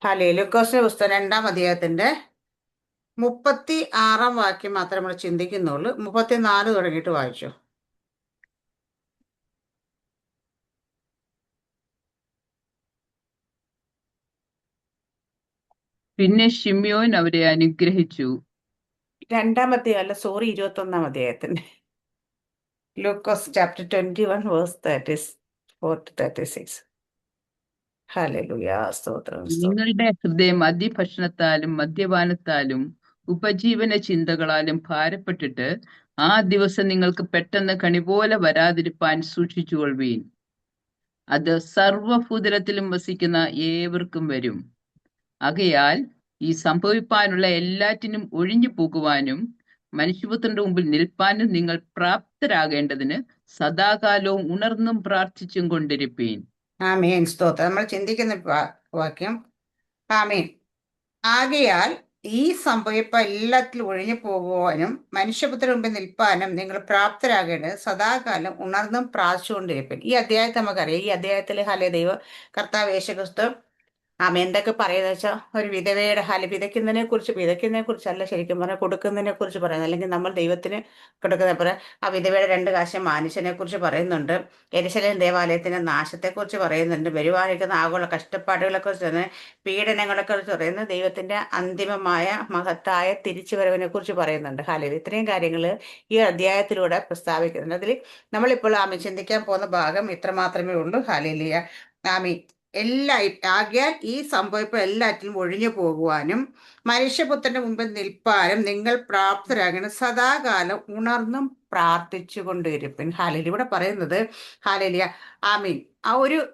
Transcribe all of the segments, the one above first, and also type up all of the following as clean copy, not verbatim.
ലൂക്കോസിന്റെ പുസ്തകം 2-ാം അധ്യായത്തിന്റെ 36-ാം വാക്യം മാത്രമേ നമ്മൾ ചിന്തിക്കുന്നുള്ളൂ. 34 തുടങ്ങിയിട്ട് വായിച്ചു. പിന്നെ ശിമ്യോൻ അവരെ അനുഗ്രഹിച്ചു. 2-ാം അധ്യായം അല്ല, സോറി, 21-ാം അധ്യായത്തിന്റെ ലൂക്കോസ് ചാപ്റ്റർ 21 വേഴ്സ് 34-36. ഹല്ലേലൂയ, സ്തോത്രം സ്തോത്രം. നിങ്ങളുടെ ഹൃദയം മദ്യഭക്ഷണത്താലും മദ്യപാനത്താലും ഉപജീവന ചിന്തകളാലും ഭാരപ്പെട്ടിട്ട് ആ ദിവസം നിങ്ങൾക്ക് പെട്ടെന്ന് കണി പോലെ വരാതിരിപ്പാൻ സൂക്ഷിച്ചുകൊള്ളുവീൻ. അത് സർവഭൂതലത്തിലും വസിക്കുന്ന ഏവർക്കും വരും. ആകയാൽ ഈ സംഭവിപ്പാനുള്ള എല്ലാറ്റിനും ഒഴിഞ്ഞു പോകുവാനും മനുഷ്യപുത്രന്റെ മുമ്പിൽ നിൽപ്പാനും നിങ്ങൾ പ്രാപ്തരാകേണ്ടതിന് സദാകാലവും ഉണർന്നും പ്രാർത്ഥിച്ചും കൊണ്ടിരിപ്പീൻ. ആമേൻ, സ്തോത്രം. നമ്മൾ ചിന്തിക്കുന്ന വാക്യം, ആമേൻ. ആകയാൽ ഈ സംഭവിപ്പ എല്ലാത്തിലും ഒഴിഞ്ഞു പോകുവാനും മനുഷ്യപുത്രന് മുമ്പിൽ നിൽപ്പാനും നിങ്ങൾ പ്രാപ്തരാകേണ്ടത് സദാകാലം ഉണർന്നും പ്രാർത്ഥിച്ചുകൊണ്ടിരിപ്പൻ. ഈ അധ്യായത്തെ നമുക്കറിയാം. ഈ അധ്യായത്തിൽ ദൈവ കർത്താവ് യേശുക്രിസ്തു എന്തൊക്കെ പറയുന്നത് വെച്ചാൽ, ഒരു വിധവയുടെ വിതയ്ക്കുന്നതിനെ കുറിച്ചല്ല ശരിക്കും പറഞ്ഞാൽ കൊടുക്കുന്നതിനെ കുറിച്ച് പറയുന്നത്. അല്ലെങ്കിൽ നമ്മൾ ദൈവത്തിന് കൊടുക്കുന്ന പറയാം. ആ വിധവയുടെ 2 കാശ് മാനുഷനെ കുറിച്ച് പറയുന്നുണ്ട്. യെരൂശലേം ദേവാലയത്തിന്റെ നാശത്തെക്കുറിച്ച് പറയുന്നുണ്ട്. വരുവാനിരിക്കുന്ന ആഗോള കഷ്ടപ്പാടുകളെ കുറിച്ച്, പീഡനങ്ങളെ കുറിച്ച് പറയുന്നത്, ദൈവത്തിന്റെ അന്തിമമായ മഹത്തായ തിരിച്ചുവരവിനെ കുറിച്ച് പറയുന്നുണ്ട്. ഇത്രയും കാര്യങ്ങൾ ഈ അധ്യായത്തിലൂടെ പ്രസ്താവിക്കുന്നുണ്ട്. അതിൽ നമ്മളിപ്പോൾ ചിന്തിക്കാൻ പോകുന്ന ഭാഗം ഇത്ര മാത്രമേ ഉള്ളൂ. ഹാലേലൂയ, ആമീൻ. ആകയാൽ ഈ സംഭവിപ്പ് എല്ലാറ്റിലും ഒഴിഞ്ഞു പോകുവാനും മനുഷ്യപുത്രന്റെ മുമ്പിൽ നിൽപ്പാനും നിങ്ങൾ പ്രാപ്തരാകണം, സദാകാലം ഉണർന്നും പ്രാർത്ഥിച്ചു കൊണ്ടിരിപ്പിൻ. ഹാലേലൂയ. ഇവിടെ പറയുന്നത്, ഹാലേലൂയ, ആമീൻ,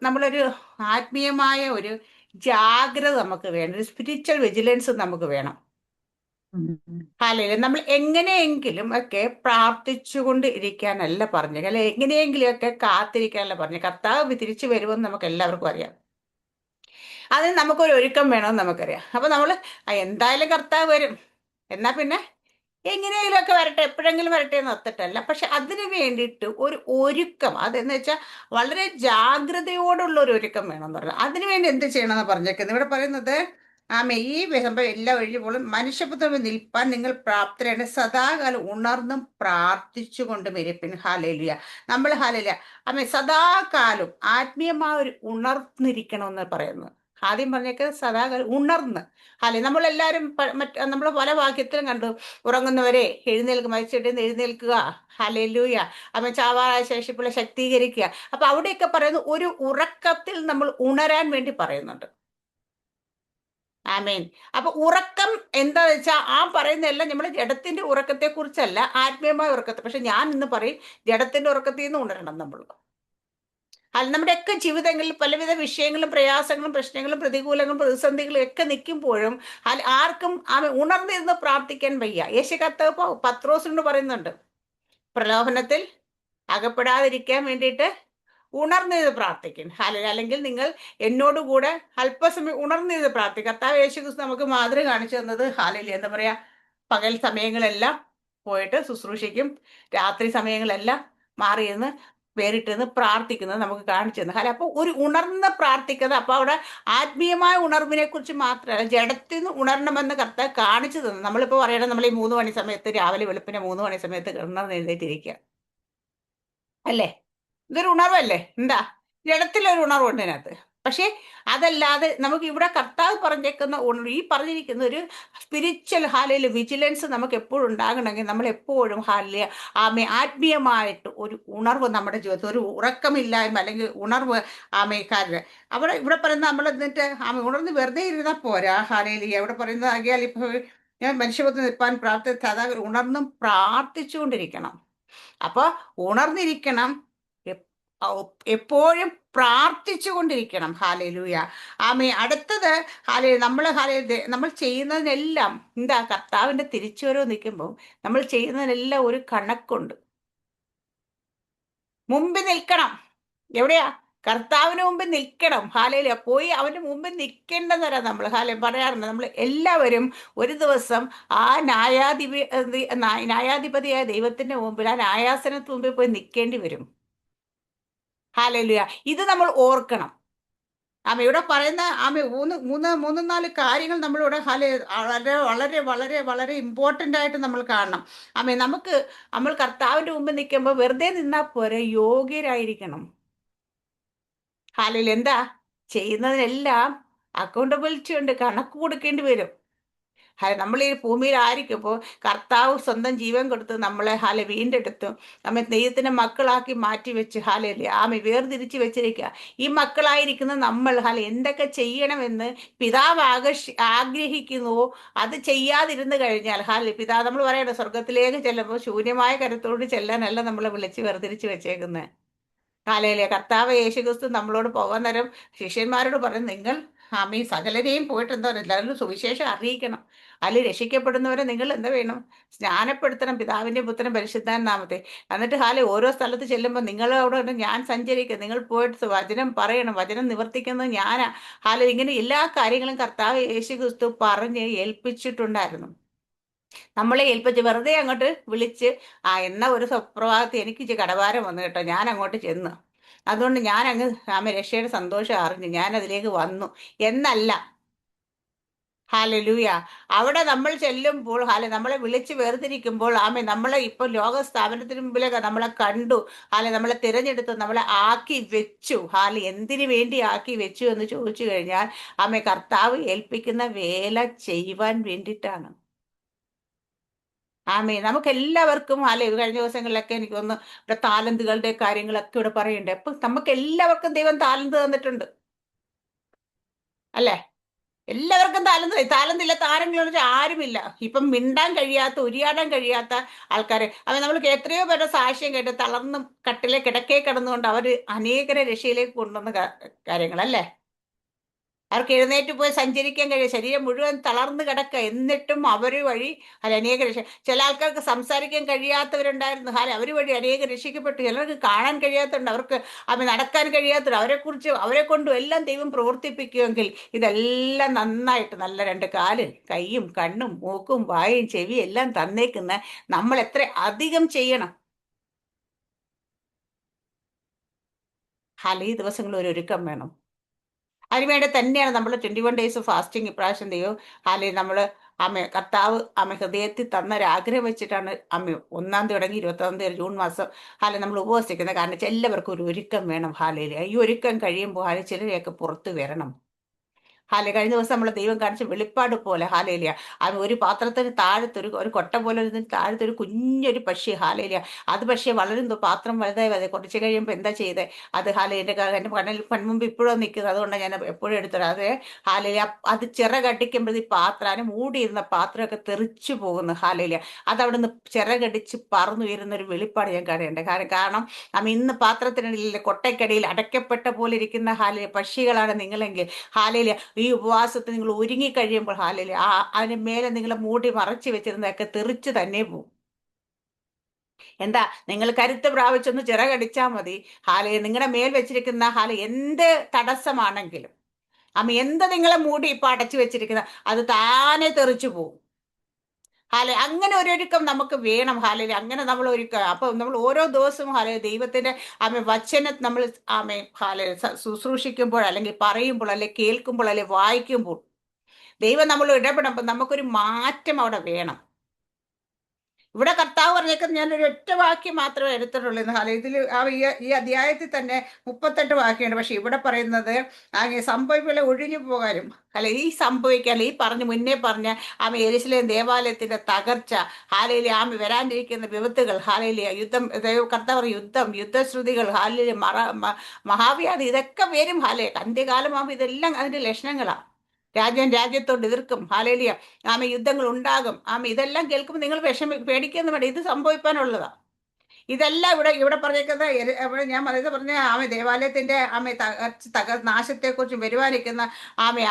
നമ്മളൊരു ആത്മീയമായ ഒരു ജാഗ്രത നമുക്ക് വേണം. ഒരു സ്പിരിച്വൽ വിജിലൻസ് നമുക്ക് വേണം. ഹാലേലൂയ. നമ്മൾ എങ്ങനെയെങ്കിലും ഒക്കെ പ്രാർത്ഥിച്ചുകൊണ്ട് ഇരിക്കാനല്ല പറഞ്ഞു, അല്ലെ എങ്ങനെയെങ്കിലും ഒക്കെ കാത്തിരിക്കാനല്ല പറഞ്ഞു. കർത്താവ് തിരിച്ചു വരുമെന്ന് നമുക്ക് എല്ലാവർക്കും അറിയാം. അതിന് നമുക്കൊരു ഒരുക്കം വേണമെന്ന് നമുക്കറിയാം. അപ്പൊ നമ്മൾ എന്തായാലും കർത്താവ് വരും, എന്നാ പിന്നെ എങ്ങനെയെങ്കിലും ഒക്കെ വരട്ടെ, എപ്പോഴെങ്കിലും വരട്ടെ എന്ന് ഒത്തിട്ടല്ല. പക്ഷെ അതിന് വേണ്ടിയിട്ട് ഒരു ഒരുക്കം, അതെന്ന് വെച്ചാൽ വളരെ ജാഗ്രതയോടുള്ള ഒരു ഒരുക്കം വേണമെന്ന് പറഞ്ഞു. അതിനുവേണ്ടി എന്ത് ചെയ്യണമെന്ന് പറഞ്ഞേക്കുന്നത് ഇവിടെ പറയുന്നത്, ഈ സംഭവം എല്ലാം ഒഴിഞ്ഞുപോലും മനുഷ്യപുത്രൻ നിൽപ്പാൻ നിങ്ങൾ പ്രാപ്തരാണ്, സദാകാലം ഉണർന്നും പ്രാർത്ഥിച്ചുകൊണ്ടും ഇരിപ്പിൻ. ഹാലേലുയ. നമ്മൾ ഹാലേലുയ, സദാകാലം ആത്മീയമായ ഒരു ഉണർന്നിരിക്കണമെന്ന് പറയുന്നു. ആദ്യം പറഞ്ഞേക്ക് സദാകാലം ഉണർന്ന്. നമ്മളെല്ലാവരും നമ്മൾ പല വാക്യത്തിലും കണ്ടു, ഉറങ്ങുന്നവരെ എഴുന്നേൽക്കുക, മരിച്ചിട്ട് എഴുന്നേൽക്കുക, ഹല്ലേലൂയ, ചാവാറായ ശേഷിപ്പുള്ള ശക്തീകരിക്കുക. അപ്പൊ അവിടെയൊക്കെ പറയുന്നത് ഒരു ഉറക്കത്തിൽ നമ്മൾ ഉണരാൻ വേണ്ടി പറയുന്നുണ്ട്. ആമേൻ. അപ്പൊ ഉറക്കം എന്താന്ന് വെച്ചാൽ ആ പറയുന്നതെല്ലാം നമ്മൾ ജഡത്തിന്റെ ഉറക്കത്തെ കുറിച്ചല്ല, ആത്മീയമായ ഉറക്കത്തെ. പക്ഷെ ഞാൻ ഇന്ന് പറയും, ജഡത്തിന്റെ ഉറക്കത്തിൽ നിന്ന് ഉണരണം നമ്മൾ. നമ്മുടെയൊക്കെ ജീവിതങ്ങളിൽ പലവിധ വിഷയങ്ങളും പ്രയാസങ്ങളും പ്രശ്നങ്ങളും പ്രതികൂലങ്ങളും പ്രതിസന്ധികളും ഒക്കെ നിൽക്കുമ്പോഴും ആർക്കും ഉണർന്നിരുന്ന് പ്രാർത്ഥിക്കാൻ വയ്യ. യേശു കർത്താവ് പത്രോസിനോട് പറയുന്നുണ്ട്, പ്രലോഭനത്തിൽ അകപ്പെടാതിരിക്കാൻ വേണ്ടിയിട്ട് ഉണർന്നിരുന്ന് പ്രാർത്ഥിക്കും. അല്ലെങ്കിൽ നിങ്ങൾ എന്നോടുകൂടെ അല്പസമയം ഉണർന്നിരുന്ന് പ്രാർത്ഥിക്കും. കർത്താവ് യേശു ക്രിസ്തു നമുക്ക് മാതൃക കാണിച്ചു തന്നത്, എന്താ പറയാ, പകൽ സമയങ്ങളെല്ലാം പോയിട്ട് ശുശ്രൂഷിക്കും, രാത്രി സമയങ്ങളെല്ലാം മാറിയിരുന്ന് പേരിട്ടിരുന്ന് പ്രാർത്ഥിക്കുന്നത് നമുക്ക് കാണിച്ചു തന്നു. അപ്പോൾ ഒരു ഉണർന്ന് പ്രാർത്ഥിക്കുന്നത്, അപ്പോൾ അവിടെ ആത്മീയമായ ഉണർവിനെ കുറിച്ച് മാത്രമല്ല, ജഡത്തിൽ നിന്ന് ഉണരണമെന്ന് കർത്താവ് കാണിച്ചു തന്നു. നമ്മളിപ്പോൾ പറയണം, നമ്മൾ ഈ 3 മണി സമയത്ത്, രാവിലെ വെളുപ്പിനെ 3 മണി സമയത്ത് ഉണർന്ന് എഴുന്നേറ്റിരിക്കുക അല്ലേ? ഇതൊരു ഉണർവല്ലേ? എന്താ, ജഡത്തിലൊരു ഉണർവുണ്ട് ഇതിനകത്ത്. പക്ഷേ അതല്ലാതെ നമുക്ക് ഇവിടെ കർത്താവ് പറഞ്ഞേക്കുന്ന ഈ പറഞ്ഞിരിക്കുന്ന ഒരു സ്പിരിച്വൽ വിജിലൻസ് നമുക്ക് എപ്പോഴും ഉണ്ടാകണമെങ്കിൽ നമ്മൾ എപ്പോഴും ആത്മീയമായിട്ട് ഒരു ഉണർവ് നമ്മുടെ ജീവിതത്തിൽ, ഒരു ഉറക്കമില്ലായ്മ അല്ലെങ്കിൽ ഉണർവ് ആമേക്കാരുടെ ഇവിടെ പറയുന്ന നമ്മൾ എന്നിട്ട് ഉണർന്ന് വെറുതെ ഇരുന്നാൽ പോരാ. ഇവിടെ പറയുന്നത്, ആകിയാൽ ഇപ്പൊ ഞാൻ മനുഷ്യപുത്രൻ നിൽപ്പാൻ പ്രാർത്ഥന ഉണർന്നും പ്രാർത്ഥിച്ചുകൊണ്ടിരിക്കണം. അപ്പൊ ഉണർന്നിരിക്കണം, എപ്പോഴും പ്രാർത്ഥിച്ചു കൊണ്ടിരിക്കണം. ഹാലേലൂയ, അടുത്തത് നമ്മൾ ചെയ്യുന്നതിനെല്ലാം എന്താ, കർത്താവിന്റെ തിരിച്ചുവരവ് നിൽക്കുമ്പോൾ നമ്മൾ ചെയ്യുന്നതിനെല്ലാം ഒരു കണക്കുണ്ട്. മുമ്പിൽ നിൽക്കണം. എവിടെയാ? കർത്താവിന് മുമ്പിൽ നിൽക്കണം. പോയി അവന്റെ മുമ്പിൽ നിൽക്കേണ്ടെന്നല്ല നമ്മൾ പറയാറുണ്ട്. നമ്മൾ എല്ലാവരും ഒരു ദിവസം ആ ന്യായാധിപതിയായ ദൈവത്തിന്റെ മുമ്പിൽ, ആ ന്യായാസനത്തിന് മുമ്പിൽ പോയി നിൽക്കേണ്ടി വരും. ഇത് നമ്മൾ ഓർക്കണം. ഇവിടെ പറയുന്ന മൂന്ന് നാല് കാര്യങ്ങൾ നമ്മളിവിടെ വളരെ വളരെ വളരെ വളരെ ഇമ്പോർട്ടൻ്റ് ആയിട്ട് നമ്മൾ കാണണം. നമ്മൾ കർത്താവിൻ്റെ മുമ്പിൽ നിൽക്കുമ്പോൾ വെറുതെ നിന്നാൽ പോരെ, യോഗ്യരായിരിക്കണം. എന്താ ചെയ്യുന്നതിനെല്ലാം അക്കൗണ്ടബിലിറ്റി ഉണ്ട്, കണക്ക് കൊടുക്കേണ്ടി വരും. നമ്മൾ ഈ ഭൂമിയിൽ ആയിരിക്കുമ്പോൾ കർത്താവ് സ്വന്തം ജീവൻ കൊടുത്ത് നമ്മളെ വീണ്ടെടുത്തു, നമ്മെ ദൈവത്തിന്റെ മക്കളാക്കി മാറ്റി വെച്ച് വേർതിരിച്ച് വെച്ചിരിക്കുക. ഈ മക്കളായിരിക്കുന്ന നമ്മൾ എന്തൊക്കെ ചെയ്യണമെന്ന് പിതാവ് ആഗ്രഹിക്കുന്നുവോ അത് ചെയ്യാതിരുന്നു കഴിഞ്ഞാൽ പിതാവ്, നമ്മൾ പറയണം, സ്വർഗത്തിലേക്ക് ചെല്ലുമ്പോൾ ശൂന്യമായ കരുത്തോട് ചെല്ലാനല്ല നമ്മളെ വിളിച്ച് വേർതിരിച്ച് വെച്ചേക്കുന്നത്. കർത്താവ് യേശുക്രിസ്തു നമ്മളോട് പോകാൻ നേരം ശിഷ്യന്മാരോട് പറയും, നിങ്ങൾ സകലരെയും പോയിട്ട് എന്താ പറയുക, എല്ലാവരും സുവിശേഷം അറിയിക്കണം. രക്ഷിക്കപ്പെടുന്നവരെ നിങ്ങൾ എന്താ വേണം, സ്നാനപ്പെടുത്തണം, പിതാവിന്റെ പുത്രൻ പരിശുദ്ധാൻ നാമത്തെ. എന്നിട്ട് ഓരോ സ്ഥലത്ത് ചെല്ലുമ്പോൾ നിങ്ങൾ അവിടെ ഞാൻ സഞ്ചരിക്കുക, നിങ്ങൾ പോയിട്ട് വചനം പറയണം, വചനം നിവർത്തിക്കുന്നത് ഞാനാ. ഇങ്ങനെ എല്ലാ കാര്യങ്ങളും കർത്താവ് യേശുക്രിസ്തു പറഞ്ഞ് ഏൽപ്പിച്ചിട്ടുണ്ടായിരുന്നു. നമ്മളെ ഏൽപ്പിച്ച് വെറുതെ അങ്ങോട്ട് വിളിച്ച്, എന്നാ ഒരു സുപ്രഭാതത്തിൽ എനിക്ക് കടഭാരം വന്നു കേട്ടോ, ഞാൻ അങ്ങോട്ട് ചെന്ന്, അതുകൊണ്ട് ഞാൻ അങ്ങ് രക്ഷയുടെ സന്തോഷം അറിഞ്ഞു, ഞാൻ അതിലേക്ക് വന്നു എന്നല്ല. ഹാലലൂയ. അവിടെ നമ്മൾ ചെല്ലുമ്പോൾ നമ്മളെ വിളിച്ച് വേർതിരിക്കുമ്പോൾ നമ്മളെ ഇപ്പൊ ലോക സ്ഥാപനത്തിന് മുമ്പിലൊക്കെ നമ്മളെ കണ്ടു, നമ്മളെ തിരഞ്ഞെടുത്തു, നമ്മളെ ആക്കി വെച്ചു. എന്തിനു വേണ്ടി ആക്കി വെച്ചു എന്ന് ചോദിച്ചു കഴിഞ്ഞാൽ കർത്താവ് ഏൽപ്പിക്കുന്ന വേല ചെയ്യുവാൻ വേണ്ടിയിട്ടാണ്. നമുക്ക് എല്ലാവർക്കും കഴിഞ്ഞ ദിവസങ്ങളിലൊക്കെ എനിക്കൊന്ന് ഇവിടെ താലന്തുകളുടെ കാര്യങ്ങളൊക്കെ ഇവിടെ പറയണ്ടേ. അപ്പൊ നമുക്ക് എല്ലാവർക്കും ദൈവം താലന്ത് തന്നിട്ടുണ്ട്, അല്ലേ? എല്ലാവർക്കും താലന്തില്ലാത്ത ആരെങ്കിലും ആരുമില്ല. ഇപ്പം മിണ്ടാൻ കഴിയാത്ത, ഉരിയാടാൻ കഴിയാത്ത ആൾക്കാരെ നമ്മൾക്ക് എത്രയോ പേരുടെ സാക്ഷ്യം കേട്ട് തളർന്നും കട്ടിലെ കിടക്കേ കിടന്നുകൊണ്ട് അവർ അനേകരെ രക്ഷയിലേക്ക് കൊണ്ടുവന്ന കാര്യങ്ങളല്ലേ. അവർക്ക് എഴുന്നേറ്റ് പോയി സഞ്ചരിക്കാൻ കഴിയും, ശരീരം മുഴുവൻ തളർന്നു കിടക്കുക, എന്നിട്ടും അവർ വഴി അനേക ചില ആൾക്കാർക്ക് സംസാരിക്കാൻ കഴിയാത്തവരുണ്ടായിരുന്നു, അവർ വഴി അനേക രക്ഷിക്കപ്പെട്ടു. ചിലർക്ക് കാണാൻ കഴിയാത്തതുണ്ട്, അവർക്ക് നടക്കാൻ കഴിയാത്തവർ, അവരെ കൊണ്ടും എല്ലാം ദൈവം പ്രവർത്തിപ്പിക്കുമെങ്കിൽ ഇതെല്ലാം നന്നായിട്ട് നല്ല രണ്ട് കാല്, കൈയും കണ്ണും മൂക്കും വായും ചെവിയും എല്ലാം തന്നേക്കുന്ന നമ്മൾ എത്ര അധികം ചെയ്യണം. ഈ ദിവസങ്ങളിൽ ഒരു ഒരുക്കം വേണം. അതിനുവേണ്ടി തന്നെയാണ് നമ്മൾ 21 ഡേയ്സ് ഫാസ്റ്റിംഗ് ഇപ്രാവശ്യം ദൈവം നമ്മൾ കർത്താവ് ഹൃദയത്തിൽ തന്ന ഒരാഗ്രഹം വെച്ചിട്ടാണ് 1 തുടങ്ങി 21 ജൂൺ മാസം നമ്മൾ ഉപവസിക്കുന്നത്. കാരണം എല്ലാവർക്കും ഒരു ഒരുക്കം വേണം. ഈ ഒരുക്കം കഴിയുമ്പോൾ ചിലരെയൊക്കെ പുറത്തു വരണം. കഴിഞ്ഞ ദിവസം നമ്മളെ ദൈവം കാണിച്ച വെളിപ്പാട് പോലെ ഒരു പാത്രത്തിന് താഴത്തൊരു കൊട്ട പോലെ താഴത്തൊരു കുഞ്ഞൊരു പക്ഷി അത് പക്ഷേ വളരുന്നു, പാത്രം വലുതായി കുറച്ച് കഴിയുമ്പോൾ എന്താ ചെയ്തത്, അത് എൻ്റെ കൺമുമ്പ് ഇപ്പോഴും നിൽക്കുന്നത്, അതുകൊണ്ടാണ് ഞാൻ എപ്പോഴും എടുത്തത്. അത് ചിറകടിക്കുമ്പോൾ ഈ പാത്രം മൂടിയിരുന്ന പാത്രമൊക്കെ തെറിച്ചു പോകുന്നു. അതവിടെ നിന്ന് ചിറകടിച്ച് പറന്നുയരുന്ന ഒരു വെളിപ്പാട് ഞാൻ കാണേണ്ടത്. കാരണം ഇന്ന് പാത്രത്തിനിടയിൽ കൊട്ടയ്ക്കടിയിൽ അടയ്ക്കപ്പെട്ട പോലെ ഇരിക്കുന്ന പക്ഷികളാണ് നിങ്ങളെങ്കിൽ ഈ ഉപവാസത്തിൽ നിങ്ങൾ ഒരുങ്ങിക്കഴിയുമ്പോൾ അതിന് മേലെ നിങ്ങൾ മൂടി മറച്ചു വെച്ചിരുന്നതൊക്കെ തെറിച്ച് തന്നെ പോകും. എന്താ, നിങ്ങൾ കരുത്ത് പ്രാപിച്ചൊന്ന് ചിറകടിച്ചാൽ മതി. നിങ്ങളുടെ മേൽ വെച്ചിരിക്കുന്ന എന്ത് തടസ്സമാണെങ്കിലും എന്ത് നിങ്ങളെ മൂടി ഇപ്പൊ അടച്ചു വെച്ചിരിക്കുന്ന അത് താനെ തെറിച്ചു പോകും. അങ്ങനെ ഒരുക്കം നമുക്ക് വേണം. അങ്ങനെ നമ്മൾ ഒരുക്കുക. അപ്പൊ നമ്മൾ ഓരോ ദിവസവും ദൈവത്തിന്റെ വചനം നമ്മൾ ശുശ്രൂഷിക്കുമ്പോൾ, അല്ലെങ്കിൽ പറയുമ്പോൾ, അല്ലെങ്കിൽ കേൾക്കുമ്പോൾ, അല്ലെങ്കിൽ വായിക്കുമ്പോൾ ദൈവം നമ്മൾ ഇടപെടുമ്പോൾ നമുക്കൊരു മാറ്റം അവിടെ വേണം. ഇവിടെ കർത്താവ് പറഞ്ഞേക്കുന്നത് ഞാനൊരു ഒറ്റ വാക്യം മാത്രമേ എടുത്തിട്ടുള്ളൂ. ഇതിൽ ഈ അധ്യായത്തിൽ തന്നെ 38 വാക്യമുണ്ട്. പക്ഷെ ഇവിടെ പറയുന്നത് സംഭവികളെ ഒഴിഞ്ഞു പോകാനും ഈ സംഭവിക്കാൻ ഈ മുന്നേ പറഞ്ഞ യെരൂശലേം ദേവാലയത്തിന്റെ തകർച്ച, വരാനിരിക്കുന്ന വിപത്തുകൾ, യുദ്ധം, കർത്താവ് യുദ്ധശ്രുതികൾ, മഹാവ്യാധി, ഇതൊക്കെ വരും. അന്ത്യകാലമാകുമ്പോൾ ഇതെല്ലാം അതിന്റെ ലക്ഷണങ്ങളാണ്. രാജ്യത്തോട് എതിർക്കും. യുദ്ധങ്ങൾ ഉണ്ടാകും. ഇതെല്ലാം കേൾക്കുമ്പോൾ നിങ്ങൾ പേടിക്കുന്നു വേണ്ട, ഇത് സംഭവിക്കാനുള്ളതാ. ഇതെല്ലാം ഇവിടെ പറഞ്ഞേക്കുന്ന ഞാൻ പറഞ്ഞ ദേവാലയത്തിന്റെ നാശത്തെക്കുറിച്ച് വരുവാനിരിക്കുന്ന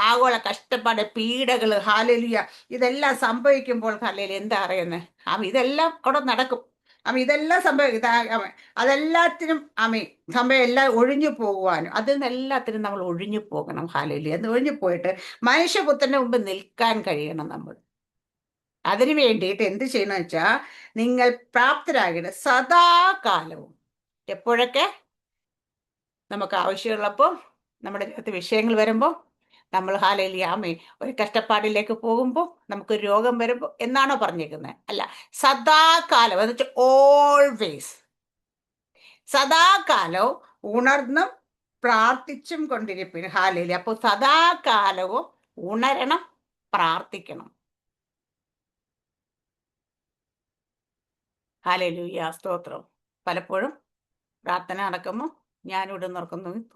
ആഗോള കഷ്ടപ്പാട്, പീഡകൾ, ഇതെല്ലാം സംഭവിക്കുമ്പോൾ എന്താ അറിയുന്നത്, ഇതെല്ലാം അവിടെ നടക്കും. ഇതെല്ലാം അതെല്ലാത്തിനും സംഭവം എല്ലാം ഒഴിഞ്ഞു പോകുവാനും അതിൽ നിന്നെല്ലാത്തിനും നമ്മൾ ഒഴിഞ്ഞു പോകണം. എന്ന് ഒഴിഞ്ഞു പോയിട്ട് മനുഷ്യപുത്രന്റെ മുമ്പ് നിൽക്കാൻ കഴിയണം. നമ്മൾ അതിനു വേണ്ടിയിട്ട് എന്ത് ചെയ്യണമെന്ന് വെച്ചാൽ നിങ്ങൾ പ്രാപ്തരാകണം സദാകാലവും. എപ്പോഴൊക്കെ നമുക്ക് ആവശ്യമുള്ളപ്പോൾ നമ്മുടെ ജീവിതത്തിൽ വിഷയങ്ങൾ വരുമ്പോൾ നമ്മൾ ഹാലേലൂയ ആമേ ഒരു കഷ്ടപ്പാടിലേക്ക് പോകുമ്പോൾ നമുക്ക് രോഗം വരുമ്പോൾ എന്നാണോ പറഞ്ഞേക്കുന്നത്? അല്ല, സദാകാലം എന്ന് വെച്ചാൽ ഓൾവേസ്, സദാകാലവും ഉണർന്നും പ്രാർത്ഥിച്ചും കൊണ്ടിരിപ്പിന്. ഹാലേലൂയ. അപ്പോൾ സദാകാലവും ഉണരണം, പ്രാർത്ഥിക്കണം. ഹാലേലൂയ, സ്തോത്രം. പലപ്പോഴും പ്രാർത്ഥന നടക്കുമ്പോൾ ഞാനിവിടെ